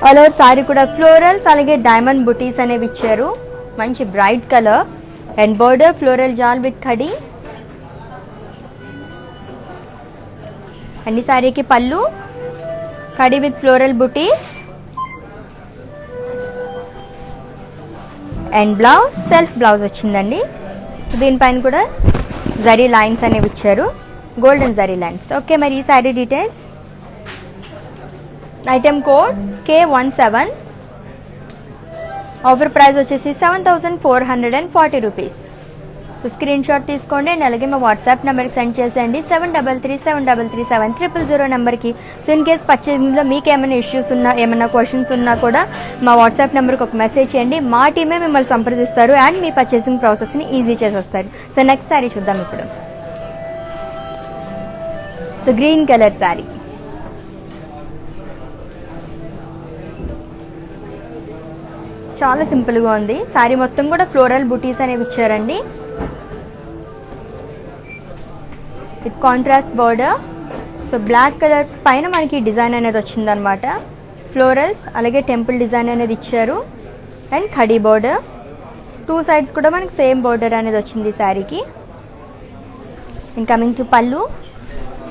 ఆల్ ఓవర్ శారీ కూడా ఫ్లోరల్స్ అలాగే డైమండ్ బుటీస్ అనేవి ఇచ్చారు, మంచి bright colour. And border floral jaal with khadi. And ఈ శారీకి pallu khadi with floral butis. And blouse self blouse వచ్చిందండి. దీనిపైన కూడా జరీ లైన్స్ అనేవి ఇచ్చారు, గోల్డెన్ జరీ లైన్స్. ఓకే, మరి ఈ sari details. Item code K17, offer price వచ్చేసి 7,440 రూపీస్. సో స్క్రీన్ షాట్ తీసుకోండి అండ్ అలాగే మా వాట్సాప్ నెంబర్కి సెండ్ చేసేయండి 7337337000 నెంబర్కి. సో ఇన్ కేస్ పర్చేసింగ్లో మీకు ఏమైనా ఇష్యూస్ ఉన్నా, ఏమైనా క్వశ్చన్స్ ఉన్నా కూడా మా వాట్సాప్ నెంబర్కి ఒక మెసేజ్ చేయండి. మా టీమే మిమ్మల్ని సంప్రదిస్తారు అండ్ మీ పర్చేసింగ్ ప్రాసెస్ని ఈజీ చేసేస్తారు. సో నెక్స్ట్ శారీ చూద్దాం ఇప్పుడు. So green colour saree. చాలా సింపుల్గా ఉంది. శారీ మొత్తం కూడా ఫ్లోరల్ బుటీస్ అనేవి ఇచ్చారండి with contrast border. So black colour పైన మనకి డిజైన్ అనేది వచ్చిందనమాట. ఫ్లోరల్స్ అలాగే టెంపుల్ డిజైన్ అనేది ఇచ్చారు అండ్ ఖడీ బోర్డర్. 2 సైడ్స్ కూడా మనకి సేమ్ బోర్డర్ అనేది వచ్చింది శారీకి. అండ్ కమింగ్ టు పళ్ళు.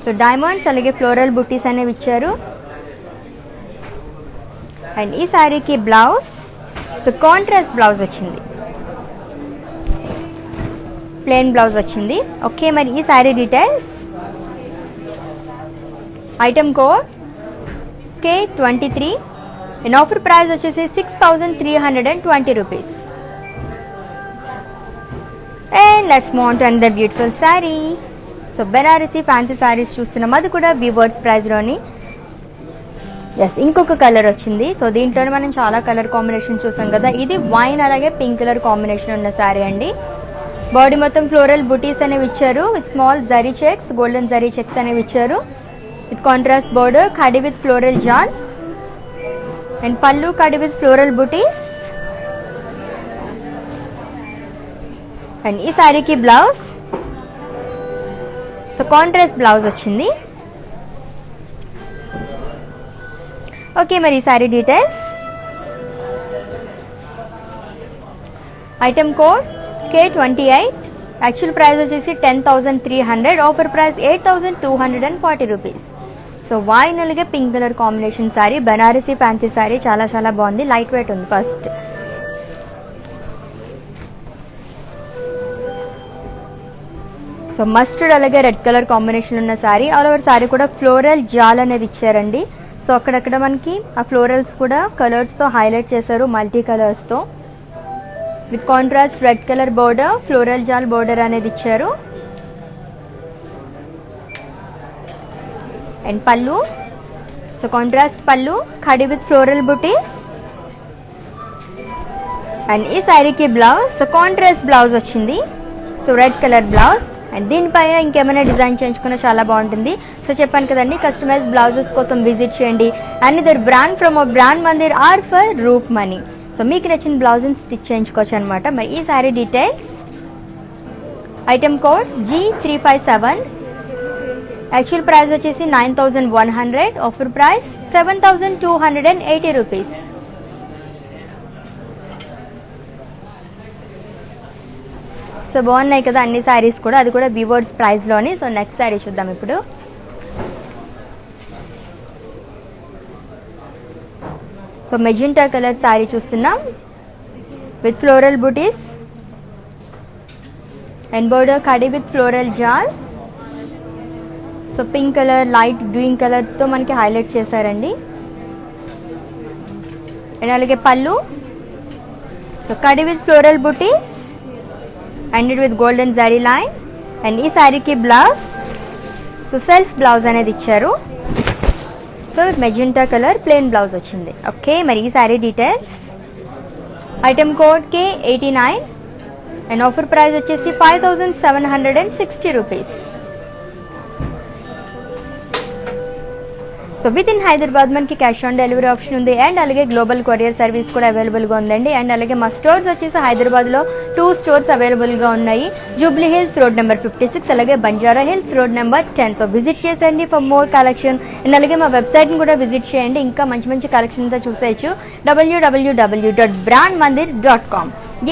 సో డైమండ్స్ అలాగే ఫ్లోరల్ బుటీస్ అనేవి ఇచ్చారు. అండ్ ఈ శారీకి బ్లౌజ్, సో కాంట్రాస్ట్ బ్లౌజ్ వచ్చింది, ప్లెయిన్ బ్లౌజ్ వచ్చింది. ఓకే, మరి ఈ sari details. Item code K23 and offer price వచ్చేసి 6,320 rupees. And let's move on to another beautiful sari. So Banarasi fancy saris చూస్తున్నాం, అది కూడా వివర్స్ ప్రైస్లోని. ఎస్, ఇంకొక కలర్ వచ్చింది. సో దీంట్లోనే మనం చాలా కలర్ కాంబినేషన్ చూసాం కదా. ఇది వైన్ అలాగే పింక్ కలర్ కాంబినేషన్ ఉన్న శారీ అండి. బాడీ మొత్తం ఫ్లోరల్ బుటీస్ అనేవి ఇచ్చారు with small zari checks, golden zari checks అనేవి ఇచ్చారు with contrast border, khadi with floral jaal. And pallu kadi with floral butis. And ఈ శారీకి బ్లౌజ్, సో కాంట్రాస్ట్ బ్లౌజ్ వచ్చింది. ఓకే, మరి ఈ sari details. Item code K28. Actual price వచ్చేసి 10,300, offer price 8,240 rupees. So wine అలాగే pink colour combination sari, Banarasi fancy sari, చాలా చాలా బాగుంది, లైట్ వెయిట్ ఉంది. ఫస్ట్ సో మస్టర్డ్ అలాగే రెడ్ కలర్ కాంబినేషన్ ఉన్న శారీ. ఆల్ ఓవర్ శారీ కూడా ఫ్లోరల్ జాల్ అనేది ఇచ్చారండి. సో అక్కడక్కడ మనకి ఆ ఫ్లోరల్స్ కూడా కలర్స్తో హైలైట్ చేశారు, మల్టీ కలర్స్తో. With contrast red colour border, floral jaal border అనేది ఇచ్చారు. అండ్ పళ్ళు, సో కాంట్రాస్ట్ పళ్ళు kadi with floral butis. And ఈ శారీకి బ్లౌజ్, సో కాంట్రాస్ట్ బ్లౌజ్ వచ్చింది, so red colour blouse. And దీనిపైన ఇంకేమైనా డిజైన్ చేయించుకున్నా చాలా బాగుంటుంది. సో చెప్పాను కదండి, కస్టమైజ్ బ్లౌజెస్ కోసం విజిట్ చేయండి. And other brand from a brand Mandir are for roof Mani. So మీకు నచ్చిన బ్లౌజ్ని స్టిచ్ చేయించుకోవచ్చు అనమాట. మరి ఈ sari details. Item code G357. Actual price వచ్చేసి 9,100, ఆఫర్ ప్రైస్ 7,280 రూపీస్. సో బాగున్నాయి కదా అన్ని శారీస్ కూడా, అది కూడా వీవర్స్ ప్రైస్లోని. సో నెక్స్ట్ శారీ చూద్దాం ఇప్పుడు. సో మెజెంటా కలర్ శారీ చూస్తున్నాం with floral butis and border kadi with floral jaal. So pink colour, light green కలర్తో మనకి హైలైట్ చేశారండి. అండ్ అలాగే pallu, so kadi with floral butis and with golden zari line. And ఈ శారీకి బ్లౌజ్, సో సెల్ఫ్ బ్లౌజ్ అనేది ఇచ్చారు. So magenta colour plain blouse వచ్చింది. ఓకే, మరి ఈ sari details. Item code K89 and offer price వచ్చేసి 5,760 rupees. So with in Hyderabad మనకి క్యాష్ ఆన్ డెలివరీ ఆప్షన్ ఉంది. అండ్ అలాగే గ్లోబల్ కొరియర్ సర్వీస్ కూడా అవైలబుల్గా ఉందండి. అండ్ అలాగే మా స్టోర్స్ వచ్చేసి హైదరాబాద్లో 2 స్టోర్స్ అవైలబుల్గా ఉన్నాయి. జూబ్లీ హిల్స్ రోడ్ నెంబర్ 56, అలాగే Banjara Hills road number 10. So visit చేసేయండి ఫర్ మోర్ కలెక్షన్. అండ్ అలాగే మా వెబ్సైట్ని కూడా విజిట్ చేయండి, ఇంకా మంచి మంచి కలెక్షన్తో చూసేయచ్చు. www.brandmandir.com.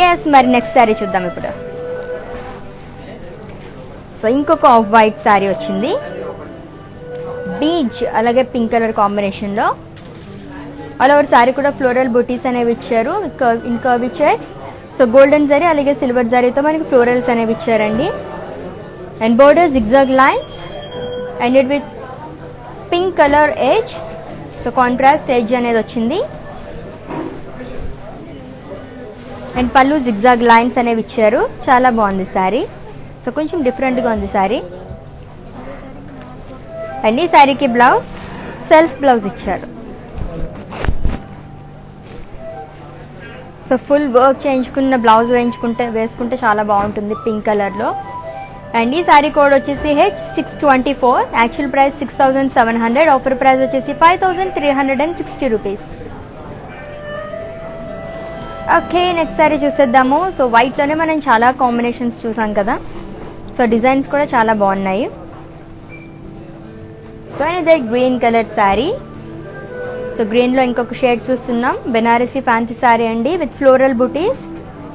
ఎస్, మరి నెక్స్ట్ శారీ చూద్దాం ఇప్పుడు. సో ఇంకొక ఆఫ్ వైట్ శారీ వచ్చింది, బీచ్ అలాగే పింక్ కలర్ కాంబినేషన్లో. ఆల్ ఓవర్ శారీ కూడా ఫ్లోరల్ బుటీస్ అనేవి ఇచ్చారు in curvy checks. So golden zari అలాగే సిల్వర్ జరీతో మనకి ఫ్లోరల్స్ అనేవి ఇచ్చారండి. And border zigzag lines and it with pink colour edge. So contrast edge అనేది వచ్చింది. అండ్ పళ్ళు జిగ్జాగ్ లైన్స్ అనేవి ఇచ్చారు, చాలా బాగుంది శారీ. సో కొంచెం డిఫరెంట్గా ఉంది శారీ. అండ్ ఈ శారీకి బ్లౌజ్, సెల్ఫ్ బ్లౌజ్ ఇచ్చారు. సో ఫుల్ వర్క్ చేయించుకున్న బ్లౌజ్ వేసుకుంటే చాలా బాగుంటుంది పింక్ కలర్లో. అండ్ ఈ శారీ కోడ్ వచ్చేసి H624. Actual price 6,700, offer price వచ్చేసి 5,360 రూపీస్. ఓకే, నెక్స్ట్ శారీ చూసేద్దాము. సో వైట్లోనే మనం చాలా కాంబినేషన్స్ చూసాం కదా, సో డిజైన్స్ కూడా చాలా బాగున్నాయి. సో ఇదే గ్రీన్ కలర్ శారీ. సో గ్రీన్లో ఇంకొక షేడ్ చూస్తున్నాం, బెనారసీ ఫ్యాన్సీ శారీ అండి with floral buttis.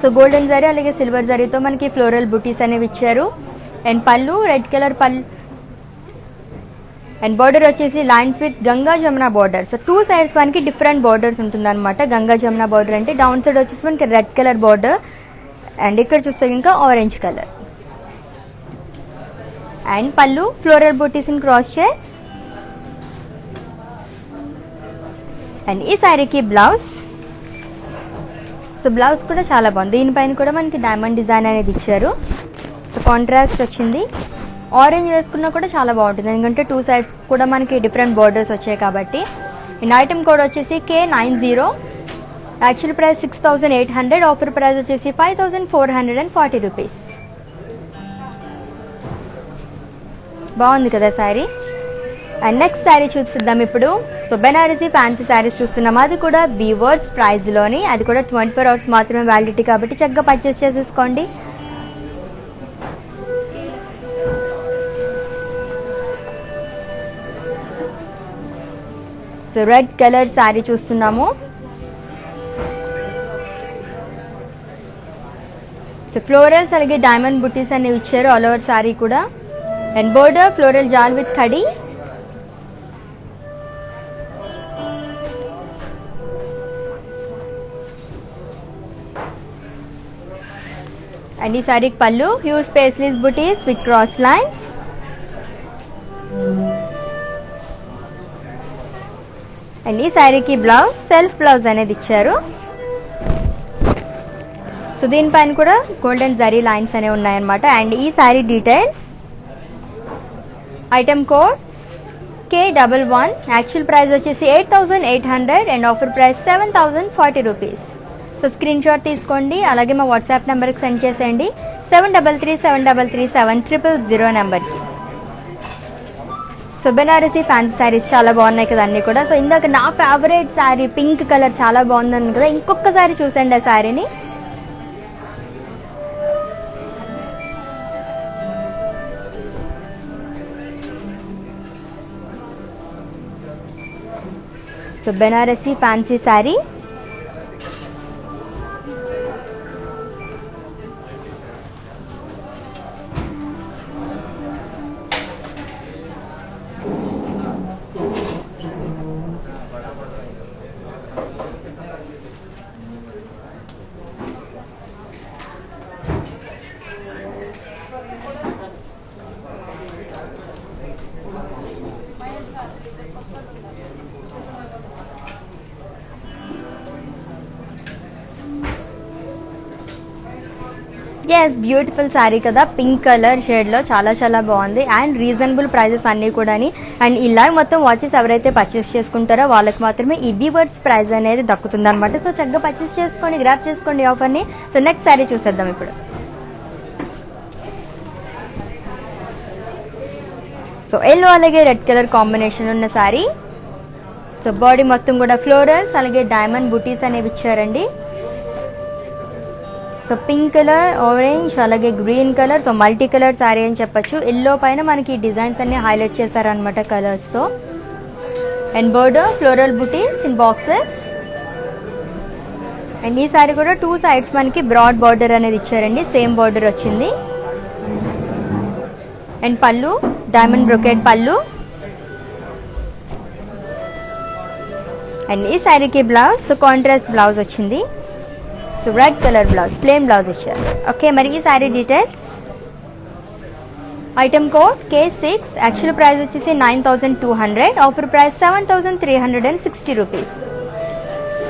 So golden zari అలాగే సిల్వర్ జరీతో మనకి ఫ్లోరల్ బుటీస్ అనేవి ఇచ్చారు. అండ్ పళ్ళు రెడ్ కలర్ పళ్ళు. అండ్ బార్డర్ వచ్చేసి lines with Ganga Jamuna border. So 2 sides మనకి డిఫరెంట్ బార్డర్స్ ఉంటుందన్నమాట. గంగా జమున బార్డర్ అంటే డౌన్ సైడ్ వచ్చేసి మనకి రెడ్ కలర్ బార్డర్, అండ్ ఇక్కడ చూస్తే ఇంకా orange colour. And pallu floral buttis in cross checks. And ఈ శారీకి బ్లౌజ్. సో బ్లౌజ్ కూడా చాలా బాగుంది, దీనిపైన కూడా మనకి డైమండ్ డిజైన్ అనేది ఇచ్చారు. సో కాంట్రాస్ట్ వచ్చింది. ఆరెంజ్ వేసుకున్నా కూడా చాలా బాగుంటుంది, ఎందుకంటే 2 సైడ్స్ కూడా మనకి డిఫరెంట్ బార్డర్స్ వచ్చాయి కాబట్టి. అండ్ ఐటమ్ కోడ్ వచ్చేసి K90. Actual price 6,800, offer price వచ్చేసి 5,440 రూపీస్. బాగుంది కదా శారీ. అండ్ నెక్స్ట్ శారీ చూసిద్దాం ఇప్పుడు. సో బెనారసీ ఫ్యాన్సీ శారీస్ చూస్తున్నాం, అది కూడా వీవర్స్ ప్రైస్లోని, అది కూడా 24 hours మాత్రమే వ్యాలిడిటీ కాబట్టి చక్కగా పర్చేస్ చేసేసుకోండి. సో రెడ్ కలర్ శారీ చూస్తున్నాము. సో ఫ్లోరల్స్ అలాగే డైమండ్ బుటీస్ అనేవి ఇచ్చారు ఆల్ ఓవర్ శారీ కూడా. And border floral jaal with kadhi. And ఈ శారీకి పళ్ళు huge paisleys buttis with cross lines. And ఈ శారీకి బ్లౌజ్ సెల్ఫ్ బ్లౌజ్ అనేది ఇచ్చారు. సో దీనిపైన కూడా గోల్డెన్ జరీ లైన్స్ అనేవి ఉన్నాయన్నమాట. అండ్ ఈ sari details, item code K11, actual price వచ్చేసి 8,800 and offer price 7,040 rupees. So screen shot తీసుకోండి, అలాగే మా వాట్సాప్ నెంబర్కి సెండ్ చేసేయండి 7337337000 నెంబర్కి. సో బెనారసీ ఫ్యాన్సీ శారీస్ చాలా బాగున్నాయి కదా అన్నీ కూడా. సో ఇందాక నా ఫేవరెట్ శారీ పింక్ కలర్ చాలా బాగుందని కదా, ఇంకొకసారి చూసండి ఆ శారీని. So Banarasi fancy sari. Yes, beautiful sari కదా, పింక్ కలర్ షేడ్లో చాలా చాలా బాగుంది. అండ్ రీజనబుల్ ప్రైజెస్ అన్నీ కూడా. అండ్ ఇలా మొత్తం వాచెస్ ఎవరైతే పర్చేస్ చేసుకుంటారో వాళ్ళకి మాత్రమే ఈ వీవర్స్ ప్రైస్ అనేది దక్కుతుంది అనమాట. సో చక్కగా పర్చేస్ చేసుకోండి, గ్రాప్ చేసుకోండి ఆఫర్ని. సో నెక్స్ట్ శారీ చూసేద్దాం ఇప్పుడు. సో ఎల్లో అలాగే రెడ్ కలర్ కాంబినేషన్ ఉన్న శారీ. సో బాడీ మొత్తం కూడా ఫ్లోరల్స్ అలాగే డైమండ్ బుటీస్ అనేవి ఇచ్చారండి. సో పింక్ కలర్, ఆరెంజ్ అలాగే green colour, so multi colour sari అని చెప్పొచ్చు. ఎల్లో పైన మనకి డిజైన్స్ అన్ని హైలైట్ చేశారనమాట కలర్స్తో. And border floral buttis in boxes. And ఈ శారీ కూడా 2 sides మనకి బ్రాడ్ బార్డర్ అనేది ఇచ్చారండి, సేమ్ బార్డర్ వచ్చింది. అండ్ పళ్ళు డైమండ్ బ్రొకెట్ పళ్ళు. అండ్ ఈ శారీకి బ్లౌజ్ కాంట్రాస్ట్ బ్లౌజ్ వచ్చింది. So red colour blouse, plain blouse ఇచ్చారు. ఓకే, మరి ఈ sari details, item code K6, actual price వచ్చేసి 9,200, offer price 7,360 rupees.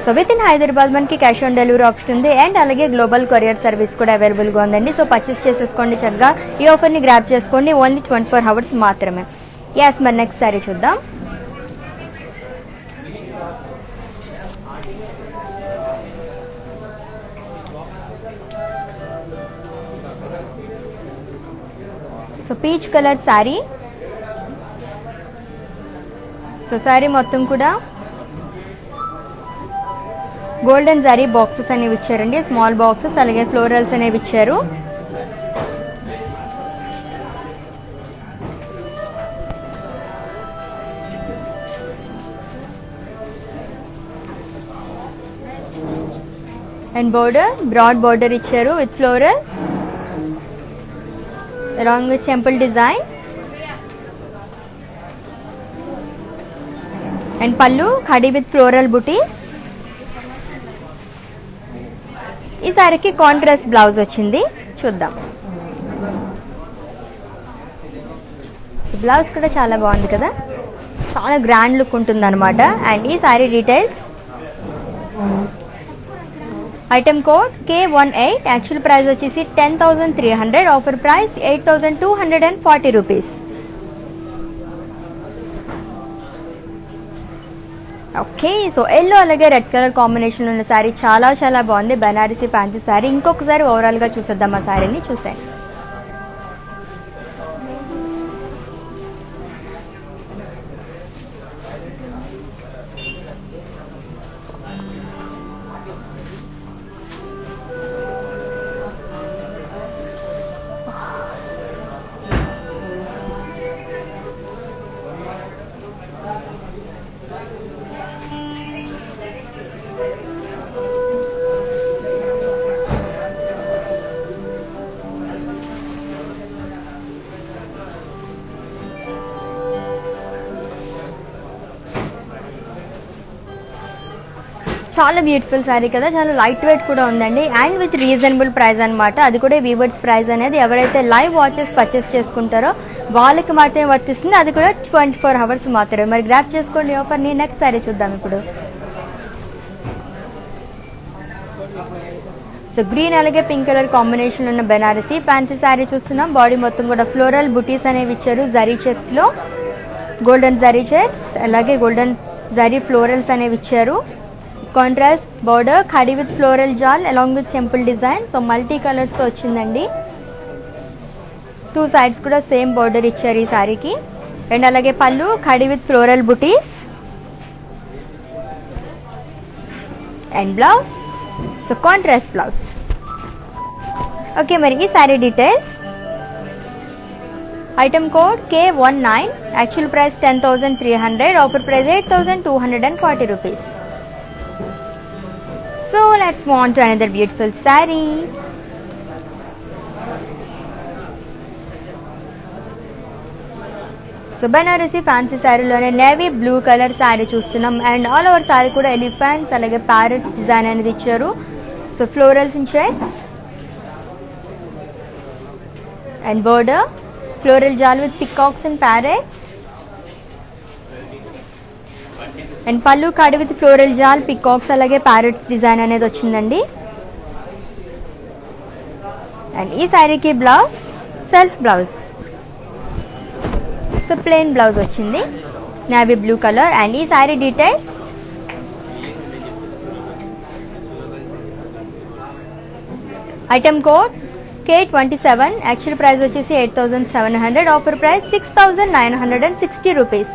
So with in Hyderabad మనకి క్యాష్ ఆన్ డెలివరీ ఆప్షన్ ఉంది. అండ్ అలాగే గ్లోబల్ కొరియర్ సర్వీస్ కూడా అవైలబుల్గా ఉందండి. సో పర్చేస్ చేసేసుకోండి, చక్కగా ఈ ఆఫర్ని గ్రాప్ చేసుకోండి. ఓన్లీ 24 hours మాత్రమే. ఎస్, మరి నెక్స్ట్ శారీ చూద్దాం. So peach colour sari. So sari మొత్తం కూడా గోల్డెన్ జరీ బాక్సెస్ అనేవి ఇచ్చారండి, స్మాల్ బాక్సెస్ అలాగే ఫ్లోరల్స్ అనేవి ఇచ్చారు. అండ్ బోర్డర్ బ్రాడ్ బోర్డర్ ఇచ్చారు with florals along with temple design. And pallu khadi with floral booties. ఈ సారీకి కాంట్రాస్ట్ బ్లౌజ్ వచ్చింది, చూద్దాం. బ్లౌజ్ కూడా చాలా బాగుంది కదా, చాలా గ్రాండ్ లుక్ ఉంటుంది అనమాట. అండ్ ఈ sari details, item code K18, actual price వచ్చేసి 10,300, offer price 8,240 rupees. Okay, so yellow అలాగే రెడ్ కలర్ కాంబినేషన్ ఉన్న శారీ చాలా చాలా బాగుంది, బెనారసీ ఫ్యాన్సీ శారీ. ఇంకొకసారి ఓవరాల్గా చూసేద్దాం ఆ శారీని, చూసేయండి. చాలా బ్యూటిఫుల్ శారీ కదా, చాలా లైట్ వెయిట్ కూడా ఉందండి అండ్ విత్ రీజనబుల్ ప్రైస్ అనమాట. అది కూడా వీవర్స్ ప్రైస్ అనేది ఎవరైతే లైవ్ వాచెస్ పర్చేస్ చేసుకుంటారో వాళ్ళకి మాత్రమే వర్తిస్తుంది, అది కూడా 24 hours మాత్రమే. మరి గ్రాప్ చేసుకోండి ఆఫర్ని. నెక్స్ట్ శారీ చూద్దాం ఇప్పుడు. సో గ్రీన్ అలాగే పింక్ కలర్ కాంబినేషన్ ఉన్న బెనారసీ ఫ్యాన్సీ శారీ చూస్తున్నాం. బాడీ మొత్తం కూడా ఫ్లోరల్ బుటీస్ అనేవి ఇచ్చారు, జరీ చెక్స్లో గోల్డెన్ జరీ చెక్స్ అలాగే గోల్డెన్ జరీ ఫ్లోరల్స్ అనేవి ఇచ్చారు. కాంట్రాస్ట్ బార్డర్ ఖడీ with floral jaal along with temple design. So multi కలర్స్తో వచ్చిందండి. 2 sides కూడా సేమ్ బార్డర్ ఇచ్చారు ఈ శారీకి. అండ్ అలాగే పళ్ళు khadi with floral butis and blouse so contrast blouse. Okay, మరి ఈ sari details. Item code K19, actual price 10,300, offer price 8,240 rupees. So let's move on to another beautiful saree. So Banarasi fancy శారీలోనే navy blue colour sari చూస్తున్నాం and all over sari కూడా elephants అలాగే parrots design అనేది ఇచ్చారు. So florals in checks and border floral jaal with peacocks and parrots and pallu కాడి with floral jaal peacocks అలాగే parrots design అనేది వచ్చిందండి. అండ్ ఈ శారీకి blouse self blouse, so plain blouse వచ్చింది నేవీ బ్లూ కలర్. అండ్ ఈ sari details. Item code K27, actual price వచ్చేసి 8,700, offer price 6,960 rupees.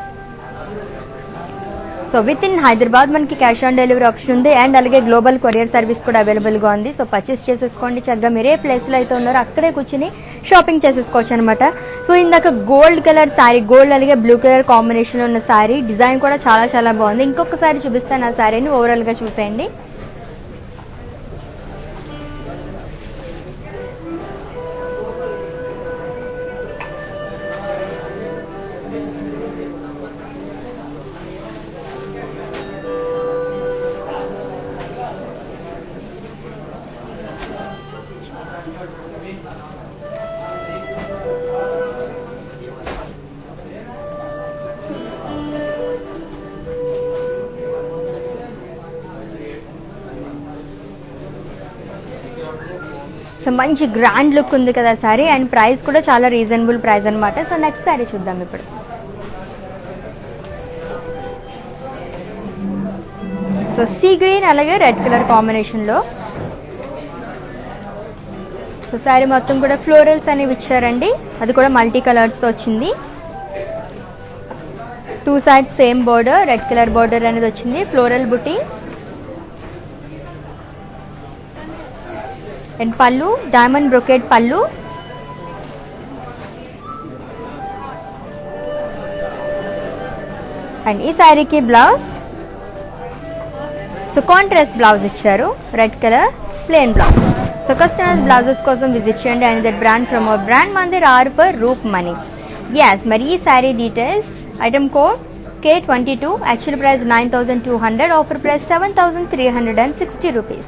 So with in Hyderabad మనకి క్యాష్ ఆన్ డెలివరీ ఆప్షన్ ఉంది అండ్ అలాగే గ్లోబల్ కొరియర్ సర్వీస్ కూడా అవైలబుల్గా ఉంది. సో పర్చేస్ చేసేసుకోండి చక్కగా. మీరు ఏ ప్లేస్లో అయితే ఉన్నారో అక్కడే కూర్చుని షాపింగ్ చేసేసుకోవచ్చు అనమాట. సో ఇందాక గోల్డ్ కలర్ శారీ, గోల్డ్ అలాగే బ్లూ కలర్ కాంబినేషన్లో ఉన్న శారీ డిజైన్ కూడా చాలా చాలా బాగుంది. ఇంకొకసారి చూపిస్తాను ఆ శారీని, ఓవరాల్గా చూసేయండి. సో మంచి గ్రాండ్ లుక్ ఉంది కదా సారీ అండ్ ప్రైస్ కూడా చాలా రీజనబుల్ ప్రైస్ అనమాట. సో నెక్స్ట్ సారీ చూద్దాం ఇప్పుడు. సో సీ గ్రీన్ అలాగే రెడ్ కలర్ కాంబినేషన్లో సో సారీ మొత్తం కూడా ఫ్లోరల్స్ అనేవి ఇచ్చారండి, అది కూడా మల్టీ కలర్స్తో వచ్చింది. 2 sides same border, red colour border అనేది వచ్చింది, ఫ్లోరల్ బుటీస్ అండ్ పళ్ళు డైమండ్ బ్రొకేడ్ పళ్ళు అండ్ ఈ శారీకి బ్లౌజ్ సో కాంట్రాస్ట్ బ్లౌజ్ ఇచ్చారు, red colour plain blouse. So customers blouses కోసం విజిట్ చేయండి and that brand from our brand Mandir are for రూప్ మనీ. ఎస్, మరి ఈ sari details. Item code K22, actual price 9,200, offer price 7,360 rupees.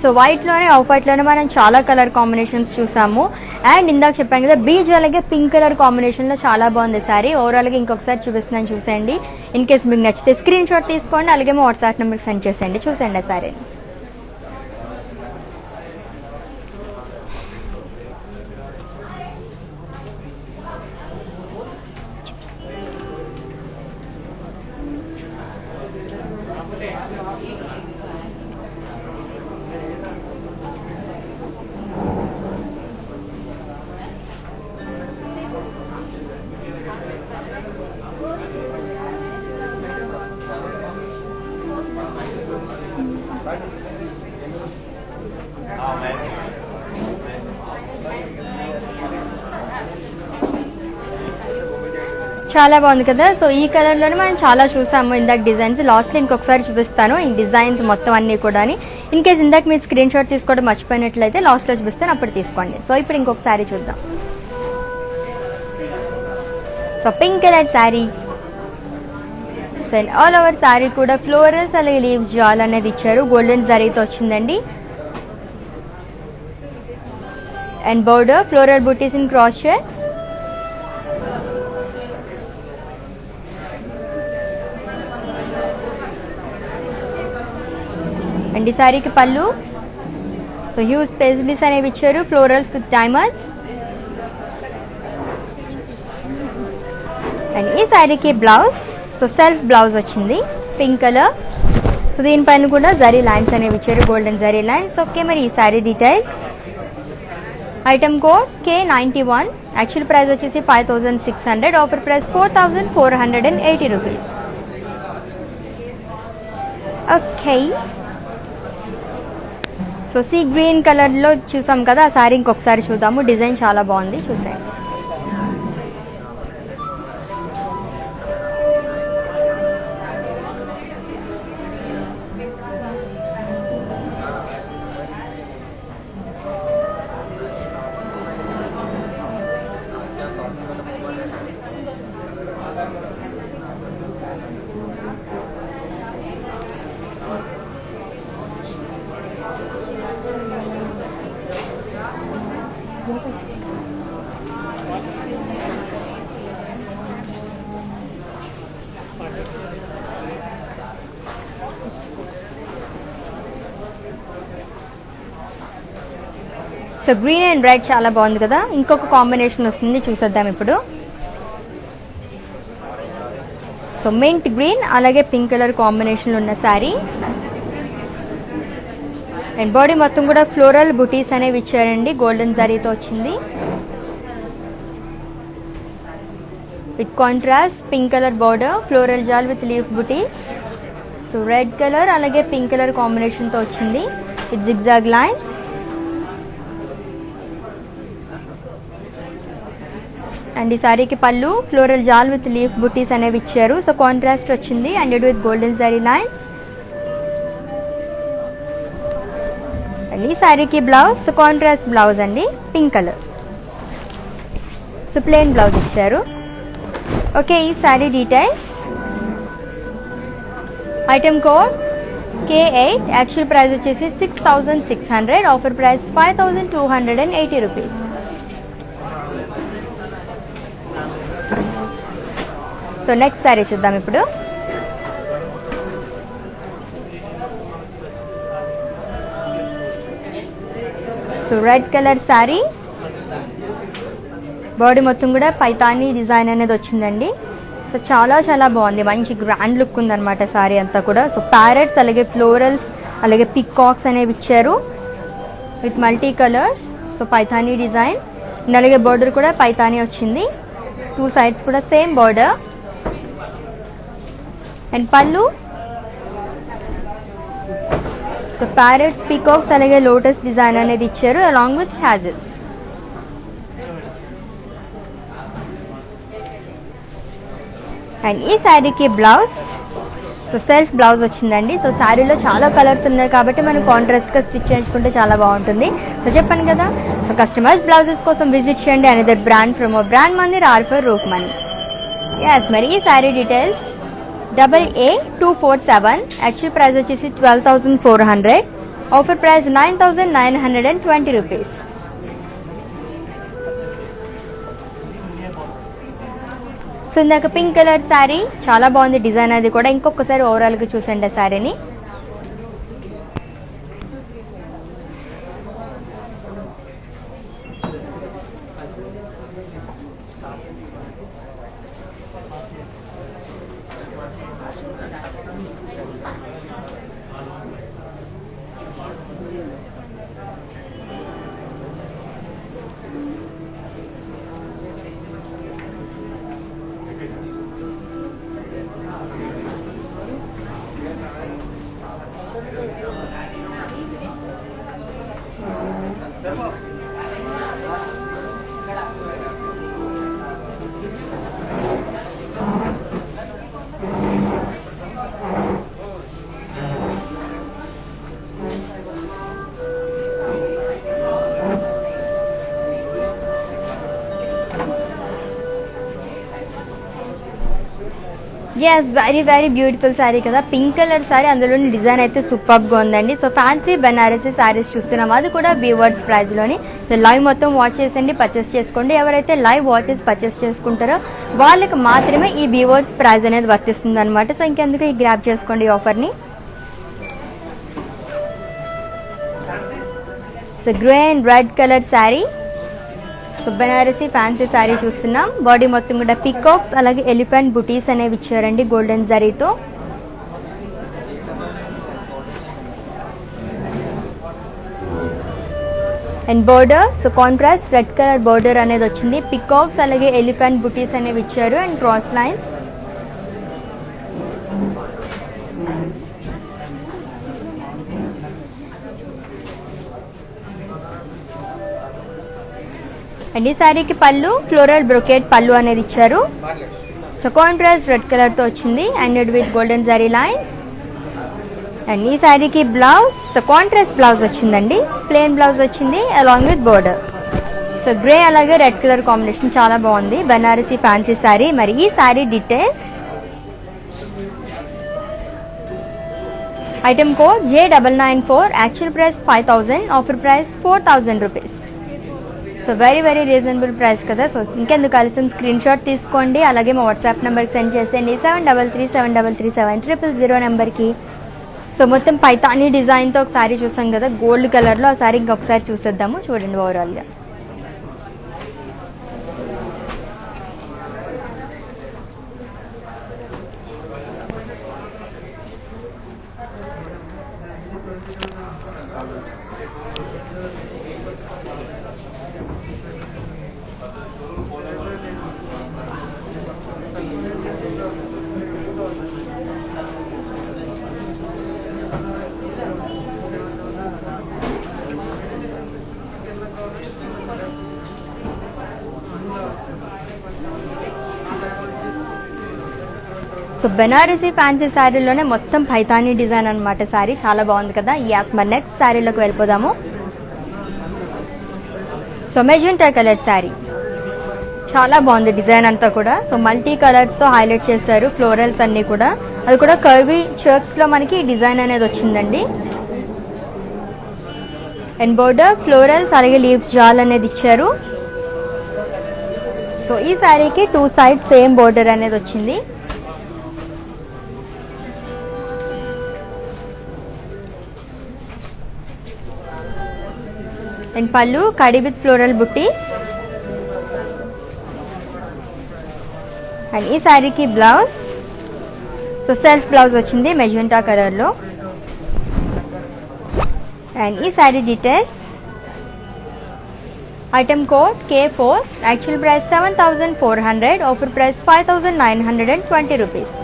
So వైట్లోనే off వైట్లోనే మనం చాలా కలర్ కాంబినేషన్స్ చూసాము అండ్ ఇందాక చెప్పాను కదా బీజ్ అలాగే పింక్ కలర్ కాంబినేషన్లో చాలా బాగుంది సారీ. ఓవరాల్గా ఇంకొకసారి చూపిస్తున్నాను చూసేయండి. ఇన్ కేస్ మీకు నచ్చితే స్క్రీన్ షాట్ తీసుకోండి, అలాగే మా వాట్సాప్ నెంబర్కి సెండ్ చేసేయండి. చూసేయండి ఆ సారీని. చాలా బాగుంది కదా. సో ఈ కలర్లోనే మనం చాలా చూసాము ఇందాక డిజైన్స్. లాస్ట్లో ఇంకొకసారి చూపిస్తాను ఈ డిజైన్స్ మొత్తం అన్నీ కూడా. ఇన్ కేస్ ఇందాక మీరు స్క్రీన్ షాట్ తీసుకోవడం మర్చిపోయినట్లయితే లాస్ట్లో చూపిస్తాను, అప్పుడు తీసుకోండి. సో ఇప్పుడు ఇంకొకసారి చూద్దాం. So pink colour sari and all over sari కూడా ఫ్లోరల్స్ అలాగే లీవ్స్ జాల్ అనేది ఇచ్చారు, గోల్డెన్ జరీతో వచ్చిందండి. And border floral buttis in cross checks. And ఈ శారీకి పళ్ళు. సో హ్యూజ్ పేజ్లీస్ అనేవి ఇచ్చారు, ఫ్లోరల్స్ విత్ డైమండ్స్. అండ్ ఈ శారీకి బ్లౌజ్. సో సెల్ఫ్ బ్లౌజ్ వచ్చింది పింక్ కలర్. సో దీనిపైన కూడా జరీ లైన్స్ అనేవి ఇచ్చారు, గోల్డెన్ జరీ లైన్స్. ఓకే, మరి ఈ sari details. Item code K91. Actual price వచ్చేసి 5600, offer price 4480 rupees. Okay, so sea green కలర్లో చూసాం కదా, ఆ శారీ ఇంకొకసారి చూద్దాము. డిజైన్ చాలా బాగుంది, చూసేయండి. సో గ్రీన్ అండ్ రెడ్ చాలా బాగుంది కదా, ఇంకొక కాంబినేషన్ వస్తుంది, చూసేద్దాం ఇప్పుడు. సో మింట్ గ్రీన్ అలాగే పింక్ కలర్ కాంబినేషన్ ఉన్న శారీ. అండ్ బాడీ మొత్తం కూడా ఫ్లోరల్ బుటీస్ అనేవి ఇచ్చారండి, గోల్డెన్ జరీతో వచ్చింది. With contrast pink colour border, floral jaal with leaf butis. So red colour అలాగే పింక్ కలర్ కాంబినేషన్తో వచ్చింది విత్ జిగ్జాగ్ లైన్స్. అండ్ ఈ శారీకి పళ్ళు ఫ్లోరల్ జాల్ విత్ లీఫ్ బుటీస్ అనేవి ఇచ్చారు. సో కాంట్రాస్ట్ వచ్చింది and with golden zari lines. And ఈ శారీకి బ్లౌజ్. సో కాంట్రాస్ట్ బ్లౌజ్ అండి, pink colour. So plain blouse ఇచ్చారు. ఓకే, ఈ sari details. Item code K8. Actual price వచ్చేసి 6600, offer price 5280 rupees. So next sari చూద్దాం ఇప్పుడు. So red colour sari, body మొత్తం కూడా పైతానీ డిజైన్ అనేది వచ్చిందండి. సో చాలా చాలా బాగుంది, మంచి గ్రాండ్ లుక్ ఉందన్నమాట శారీ అంతా కూడా. సో ప్యారెట్స్ అలాగే ఫ్లోరల్స్ అలాగే పికాక్స్ అనేవి ఇచ్చారు with multi colours. So Paithani design అలాగే బార్డర్ కూడా పైతానీ వచ్చింది, 2 సైడ్స్ కూడా same border. And pallu. So parrots peacocks అలాగే లోటస్ డిజైన్ అనేది ఇచ్చారు అలాంగ్ విత్ హ్యాజల్స్. అండ్ ఈ శారీకి బ్లౌజ్. సో సెల్ఫ్ బ్లౌజ్ వచ్చిందండి. సో శారీలో చాలా కలర్స్ ఉన్నాయి కాబట్టి మనం కాంట్రాస్ట్గా స్టిచ్ చేయించుకుంటే చాలా బాగుంటుంది. సో చెప్పాను కదా, సో కస్టమైజ్ బ్లౌజెస్ కోసం విజిట్ చేయండి another brand from a brand Mandir ఆల్ఫర్ రూక్మణి. ఎస్, మరి ఈ sari details. AA247. Actual price వచ్చేసి 12400, ఆఫర్ ప్రైస్ 9920 రూపీస్. సో ఇందాక పింక్ కలర్ శారీ చాలా బాగుంది డిజైన్, అది కూడా ఇంకొకసారి ఓవరాల్గా చూసండి ఆ శారీని. ఎస్, వెరీ బ్యూటిఫుల్ శారీ కదా, పింక్ కలర్ శారీ, అందులోని డిజైన్ అయితే సూపర్గా ఉందండి. సో ఫ్యాన్సీ బెనారసీ శారీస్ చూస్తున్నాం, అది కూడా వీవర్స్ ప్రైస్లోని. సో లైవ్ మొత్తం వాచ్ చేసండి, పర్చేస్ చేసుకోండి. ఎవరైతే లైవ్ వాచెస్ పర్చేస్ చేసుకుంటారో వాళ్ళకి మాత్రమే ఈ వీవర్స్ ప్రైస్ అనేది వర్తిస్తుంది అనమాట. సో ఇంకెందుకు ఈ గ్రాప్ చేసుకోండి ఈ ఆఫర్ని. So grey and red colour sari, so Banarasi fancy saree చూస్తున్నాం. బాడీ మొత్తం కూడా పికాక్స్ అలాగే ఎలిఫెంట్ బుటీస్ అనేవి ఇచ్చారండి గోల్డెన్ జరీతో. And border, so contrast red colour border అనేది వచ్చింది. పికాక్స్ అలాగే ఎలిఫెంట్ బుటీస్ అనేవి ఇచ్చారు అండ్ క్రాస్ లైన్స్. అండ్ ఈ శారీకి పళ్ళు ఫ్లోరల్ బ్రొకేట్ పళ్ళు అనేది ఇచ్చారు. సో కాంట్రాస్ట్ రెడ్ కలర్తో వచ్చింది and with golden zari lines. And ఈ శారీకి బ్లౌజ్, సో కాంట్రాస్ట్ బ్లౌజ్ వచ్చిందండి, ప్లెయిన్ బ్లౌజ్ వచ్చింది along with border. So grey అలాగే రెడ్ కలర్ కాంబినేషన్ చాలా బాగుంది, బెనారసీ ఫ్యాన్సీ శారీ. మరి ఈ sari details, item code J994, actual price 5000, offer price 4000 rupees. So very reasonable price కదా. సో ఇంకెందుకు కలిసి స్క్రీన్ షాట్ తీసుకోండి, అలాగే మా వాట్సాప్ నెంబర్కి సెండ్ చేసేయండి 7337337000 నెంబర్కి. సో మొత్తం పైతానీ డిజైన్తో ఒక శారీ చూసాం కదా గోల్డ్ కలర్లో, ఆ శారీ ఇంకొకసారి చూసేద్దాము. చూడండి ఓవరాల్గా. సో బెనారసీ ఫ్యాన్సీ శారీలోనే మొత్తం పైతానీ డిజైన్ అనమాట శారీ, చాలా బాగుంది కదా. యాస్, మరి నెక్స్ట్ శారీలోకి వెళ్ళిపోదాము. సో మెజెంటా కలర్ శారీ చాలా బాగుంది డిజైన్ అంతా కూడా. సో మల్టీ కలర్స్తో హైలైట్ చేస్తారు ఫ్లోరల్స్ అన్నీ కూడా, అది కూడా కర్వీ చెక్స్లో మనకి డిజైన్ అనేది వచ్చిందండి. అండ్ బోర్డర్ ఫ్లోరల్స్ అలాగే లీవ్స్ జాల్ అనేది ఇచ్చారు. సో ఈ శారీకి 2 సైడ్స్ సేమ్ బోర్డర్ అనేది వచ్చింది. And pallu kadi with floral buttis. And ఈ శారీకి బ్లౌజ్, సో సెల్ఫ్ బ్లౌజ్ వచ్చింది మెజెంటా కలర్లో. అండ్ ఈ sari details, item code K4, actual price 7400, offer price 5920 rupees.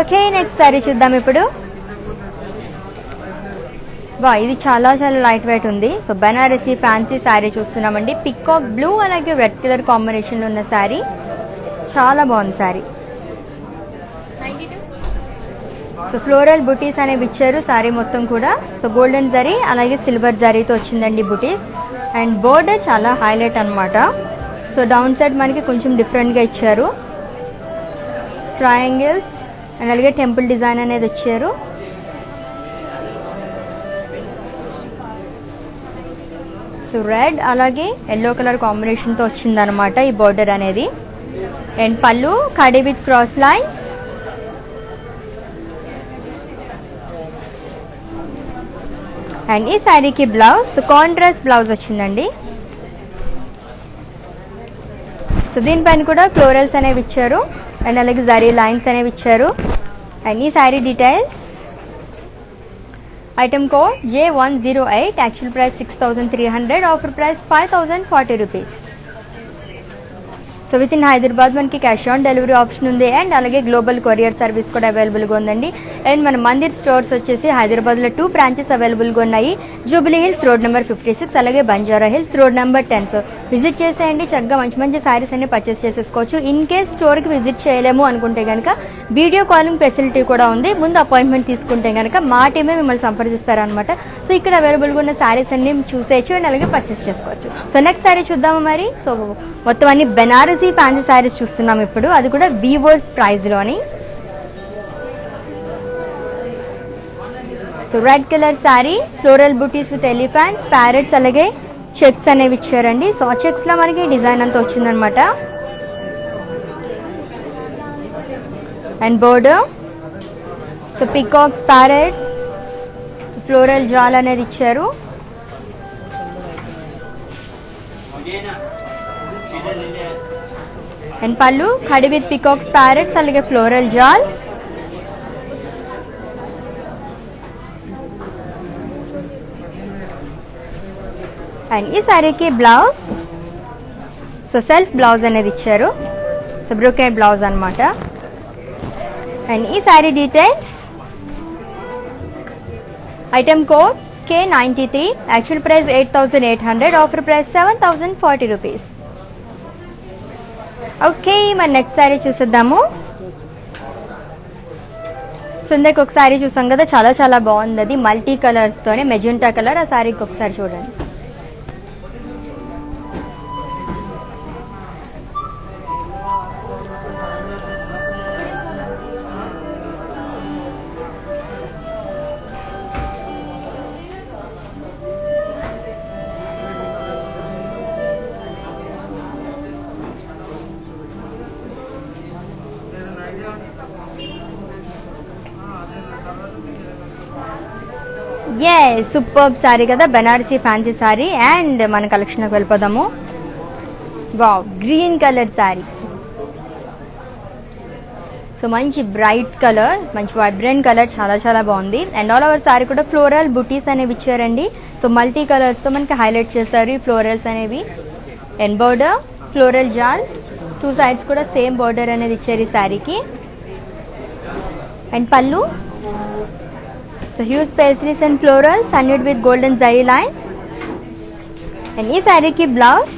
Okay, next sari చూద్దాం ఇప్పుడు. ఇది చాలా లైట్ వెయిట్ ఉంది. సో బెనారసీ ఫ్యాన్సీ శారీ చూస్తున్నామండి, పికాక్ బ్లూ అలాగే రెడ్ కలర్ కాంబినేషన్లో ఉన్న శారీ, చాలా బాగుంది శారీ. సో ఫ్లోరల్ బుటీస్ అనేవి ఇచ్చారు శారీ మొత్తం కూడా. సో గోల్డెన్ జరీ అలాగే సిల్వర్ జరీతో వచ్చిందండి బుటీస్. అండ్ బోర్డర్ చాలా హైలైట్ అనమాట. సో డౌన్ సైడ్ మనకి కొంచెం డిఫరెంట్గా ఇచ్చారు, ట్రయాంగిల్స్ అండ్ అలాగే టెంపుల్ డిజైన్ అనేది ఇచ్చారు. సో రెడ్ అలాగే ఎల్లో కలర్ కాంబినేషన్తో వచ్చిందనమాట ఈ బోర్డర్ అనేది. And pallu kadi with cross lines. And ఈ శారీకి బ్లౌజ్ కాంట్రాస్ట్ బ్లౌజ్ వచ్చిందండి. సో దీనిపైన కూడా ఫ్లోరల్స్ అనేవి ఇచ్చారు అండ్ అలాగే జరీ లైన్స్ అనేవి ఇచ్చారు. అండ్ ఈ sari details, item code J108, actual price 6300, offer price 5040 rupees. So with in Hyderabad మనకి క్యాష్ ఆన్ డెలివరీ ఆప్షన్ ఉంది అండ్ అలాగే గ్లోబల్ కొరియర్ సర్వీస్ కూడా అవైలబుల్గా ఉందండి. అండ్ మన మందిర్ స్టోర్స్ వచ్చేసి హైదరాబాద్లో 2 బ్రాంచెస్ అవైలబుల్గా ఉన్నాయి, జూబ్లీ హిల్స్ రోడ్ నెంబర్ 56 అలాగే Banjara Hills road number 10. So visit చేసేయండి, చక్కగా మంచి శారీస్ అన్ని పర్చేస్ చేసేసుకోవచ్చు. ఇన్ కేస్ స్టోర్కి విజిట్ చేయలేము అనుకుంటే కనుక వీడియో కాలింగ్ ఫెసిలిటీ కూడా ఉంది. ముందు అపాయింట్మెంట్ తీసుకుంటే కనుక మా టీమే మిమ్మల్ని సంప్రదిస్తారనమాట. సో ఇక్కడ అవైలబుల్గా ఉన్న శారీస్ అన్ని చూసేయచ్చు అండ్ అలాగే పర్చేస్ చేసుకోవచ్చు. సో నెక్స్ట్ శారీ చూద్దాము మరి. సో మొత్తం అన్ని బెనారసీ బెనారసీ ఫ్యాన్సీ శారీస్ చూస్తున్నాం ఇప్పుడు, అది కూడా వీవర్స్ ప్రైస్లోని. So red colour saree, floral butis with elephants, parrots, అలాగే చెక్స్ అనేవి ఇచ్చారండి. సో ఆ చెక్స్లో మనకి డిజైన్ అంతా వచ్చిందనమాట. And border, so peacocks, parrots, floral jaal అనేది ఇచ్చారు. అండ్ పళ్ళు ఖడి విత్ పికాక్స్, ప్యారెట్స్, అలాగే ఫ్లోరల్ జాల్. అండ్ ఈ శారీకి బ్లౌజ్, సో సెల్ఫ్ బ్లౌజ్ అనేది ఇచ్చారు. సో బ్రోకెడ్ బ్లౌజ్ అనమాట. అండ్ ఈ sari details, item code K93, actual price 8,800, offer price 7,040 rupees. Okay, మరి నెక్స్ట్ శారీ చూసేద్దాము. సో ఇందాక ఒక శారీ చూసాం కదా, చాలా చాలా బాగుంది. అది మల్టీ కలర్స్తోనే మెజెంటా కలర్. ఆ శారీకి ఒకసారి చూడండి. సూపర్ శారీ కదా, బెనారసీ ఫ్యాన్సీ శారీ. అండ్ మన కలెక్షన్కి వెళ్ళిపోదాము. Wow, green colour sari. So మంచి బ్రైట్ కలర్, మంచి వైబ్రెంట్ కలర్, చాలా చాలా బాగుంది. అండ్ ఆల్ ఓవర్ శారీ కూడా ఫ్లోరల్ బుటీస్ అనేవి ఇచ్చారండి. సో మల్టీ కలర్స్తో మనకి హైలైట్ చేస్తారు ఈ ఫ్లోరల్స్ అనేవి. And border, floral jaal, two sides కూడా సేమ్ బోర్డర్ అనేది ఇచ్చారు ఈ శారీకి. అండ్ పళ్ళు, so huge paisley's and florals sanded with golden zari lines. And ఈ శారీకి బ్లౌజ్,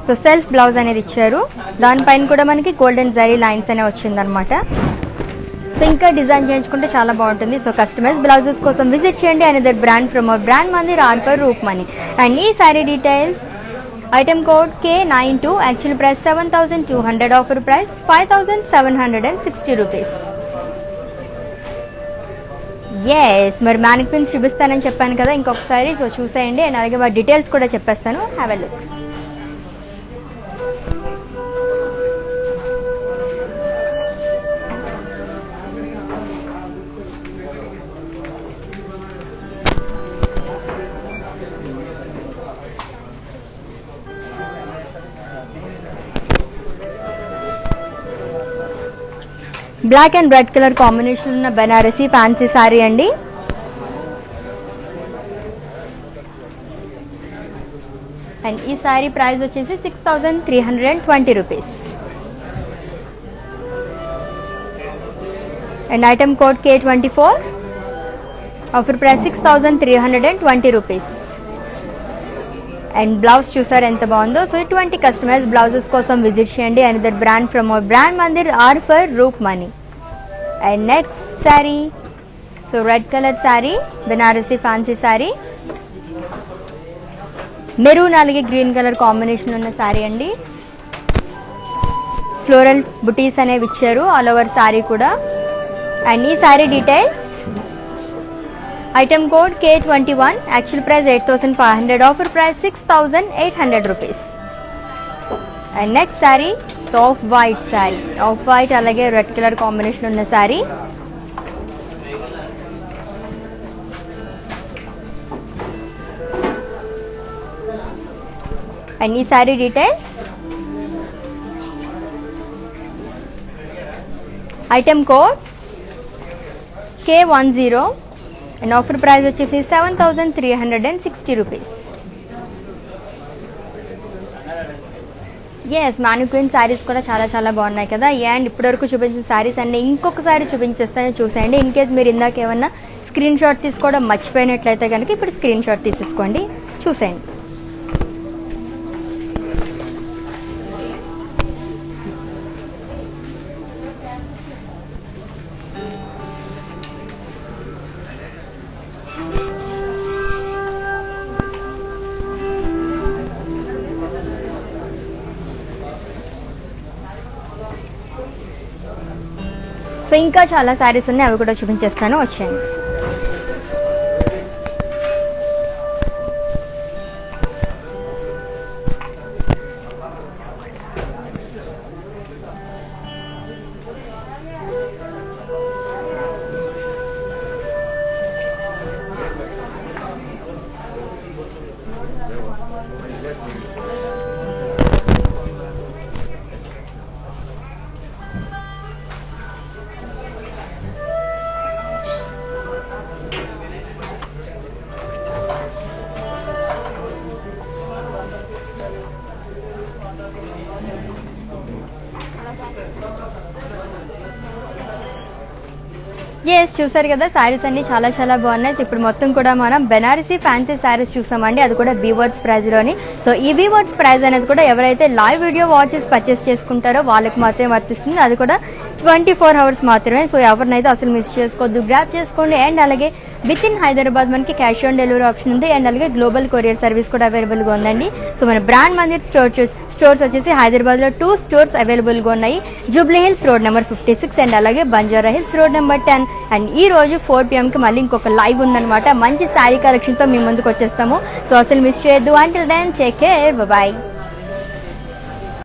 సో సెల్ఫ్ బ్లౌజ్ అనేది ఇచ్చారు. దానిపైన కూడా మనకి గోల్డెన్ జరీ లైన్స్ అనే వచ్చిందనమాట. సో ఇంకా డిజైన్ చేయించుకుంటే చాలా బాగుంటుంది. సో కస్టమైజ్ బ్లౌజెస్ కోసం విజిట్ చేయండి another brand from our brand Mandir ఆర్పర్ రూప్ మనీ. అండ్ ఈ sari details, item code K92, actual price 7,200, offer price 5,760 rupees. మరి మ్యానిక్విన్స్ చూపిస్తానని చెప్పాను కదా ఇంకొకసారి, సో చూసేయండి. అండ్ అలాగే వాటి డీటెయిల్స్ కూడా చెప్పేస్తాను, have a look. Black and red colour combination ఉన్న బెనారసీ ఫ్యాన్సీ శారీ అండి. అండ్ ఈ శారీ ప్రైస్ వచ్చేసి 6,320 rupees. And item code K24, offer price 6,320 rupees. And blouse చూసారు ఎంత బాగుందో. సో ఇటువంటి కస్టమైజ్ బ్లౌజెస్ కోసం విజిట్ చేయండి another brand from our brand Mandir R for Roop money. And next sari, so red colour sari, Banarasi fancy sari, maroon అలాగే గ్రీన్ కలర్ కాంబినేషన్ ఉన్న శారీ అండి. Floral బుటీస్ అనేవి ఇచ్చారు ఆల్ ఓవర్ శారీ కూడా. అండ్ ఈ sari details, item code K21, actual price 8,500, offer price 6,800 rupees. And next sari, off white sari, off white అలాగే red colour combination ఉన్న sari. And ఈ sari details, item code K10, and offer price వచ్చేసి 7,360 రూపీస్. మ్యానిక్విన్ శారీస్ కూడా చాలా చాలా బాగున్నాయి కదా. అండ్ ఇప్పటివరకు చూపించిన శారీస్ అన్నీ ఇంకొకసారి చూపించేస్తాను, చూసేయండి. ఇన్ కేస్ మీరు ఇందాక ఏమన్నా స్క్రీన్ షాట్ తీసుకోవడం మర్చిపోయినట్లయితే కనుక ఇప్పుడు స్క్రీన్ షాట్ తీసేసుకోండి, చూసేయండి. సో ఇంకా చాలా శారీస్ ఉన్నాయి, అవి కూడా చూపించేస్తాను, వచ్చేయండి. ఎస్, చూసారు కదా శారీస్ అన్ని చాలా చాలా బాగున్నాయి. ఇప్పుడు మొత్తం కూడా మనం బెనారసీ ఫ్యాన్సీ శారీస్ చూసామండి, అది కూడా వీవర్స్ ప్రైస్లోని. సో ఈ వీవర్స్ ప్రైస్ అనేది కూడా ఎవరైతే లైవ్ వీడియో వాచెస్ పర్చేస్ చేసుకుంటారో వాళ్ళకి మాత్రమే వర్తిస్తుంది, అది కూడా 24 hours మాత్రమే. సో ఎవరినైతే అసలు మిస్ చేసుకోవద్దు, గ్రాప్ చేసుకోండి. అండ్ అలాగే విత్ ఇన్ హైదరాబాద్ మనకి క్యాష్ ఆన్ డెలివరీ ఆప్షన్ ఉంది. అండ్ అలాగే గ్లోబల్ కొరియర్ సర్వీస్ కూడా అవైలబుల్గా ఉందండి. సో మన బ్రాండ్ మందిర్ స్టోర్స్ వచ్చేసి హైదరాబాద్లో 2 stores అవైలబుల్గా ఉన్నాయి. Jubilee Hills road number 56 and అలాగే Banjara Hills road number 10. And ఈ రోజు 4 PM మళ్ళీ ఇంకొక లైవ్ ఉందన్నమాట. మంచి శారీ కలెక్షన్తో మీ ముందుకు వచ్చేస్తాము. సో అసలు మిస్ చేయొద్దు. Until then take care, bye.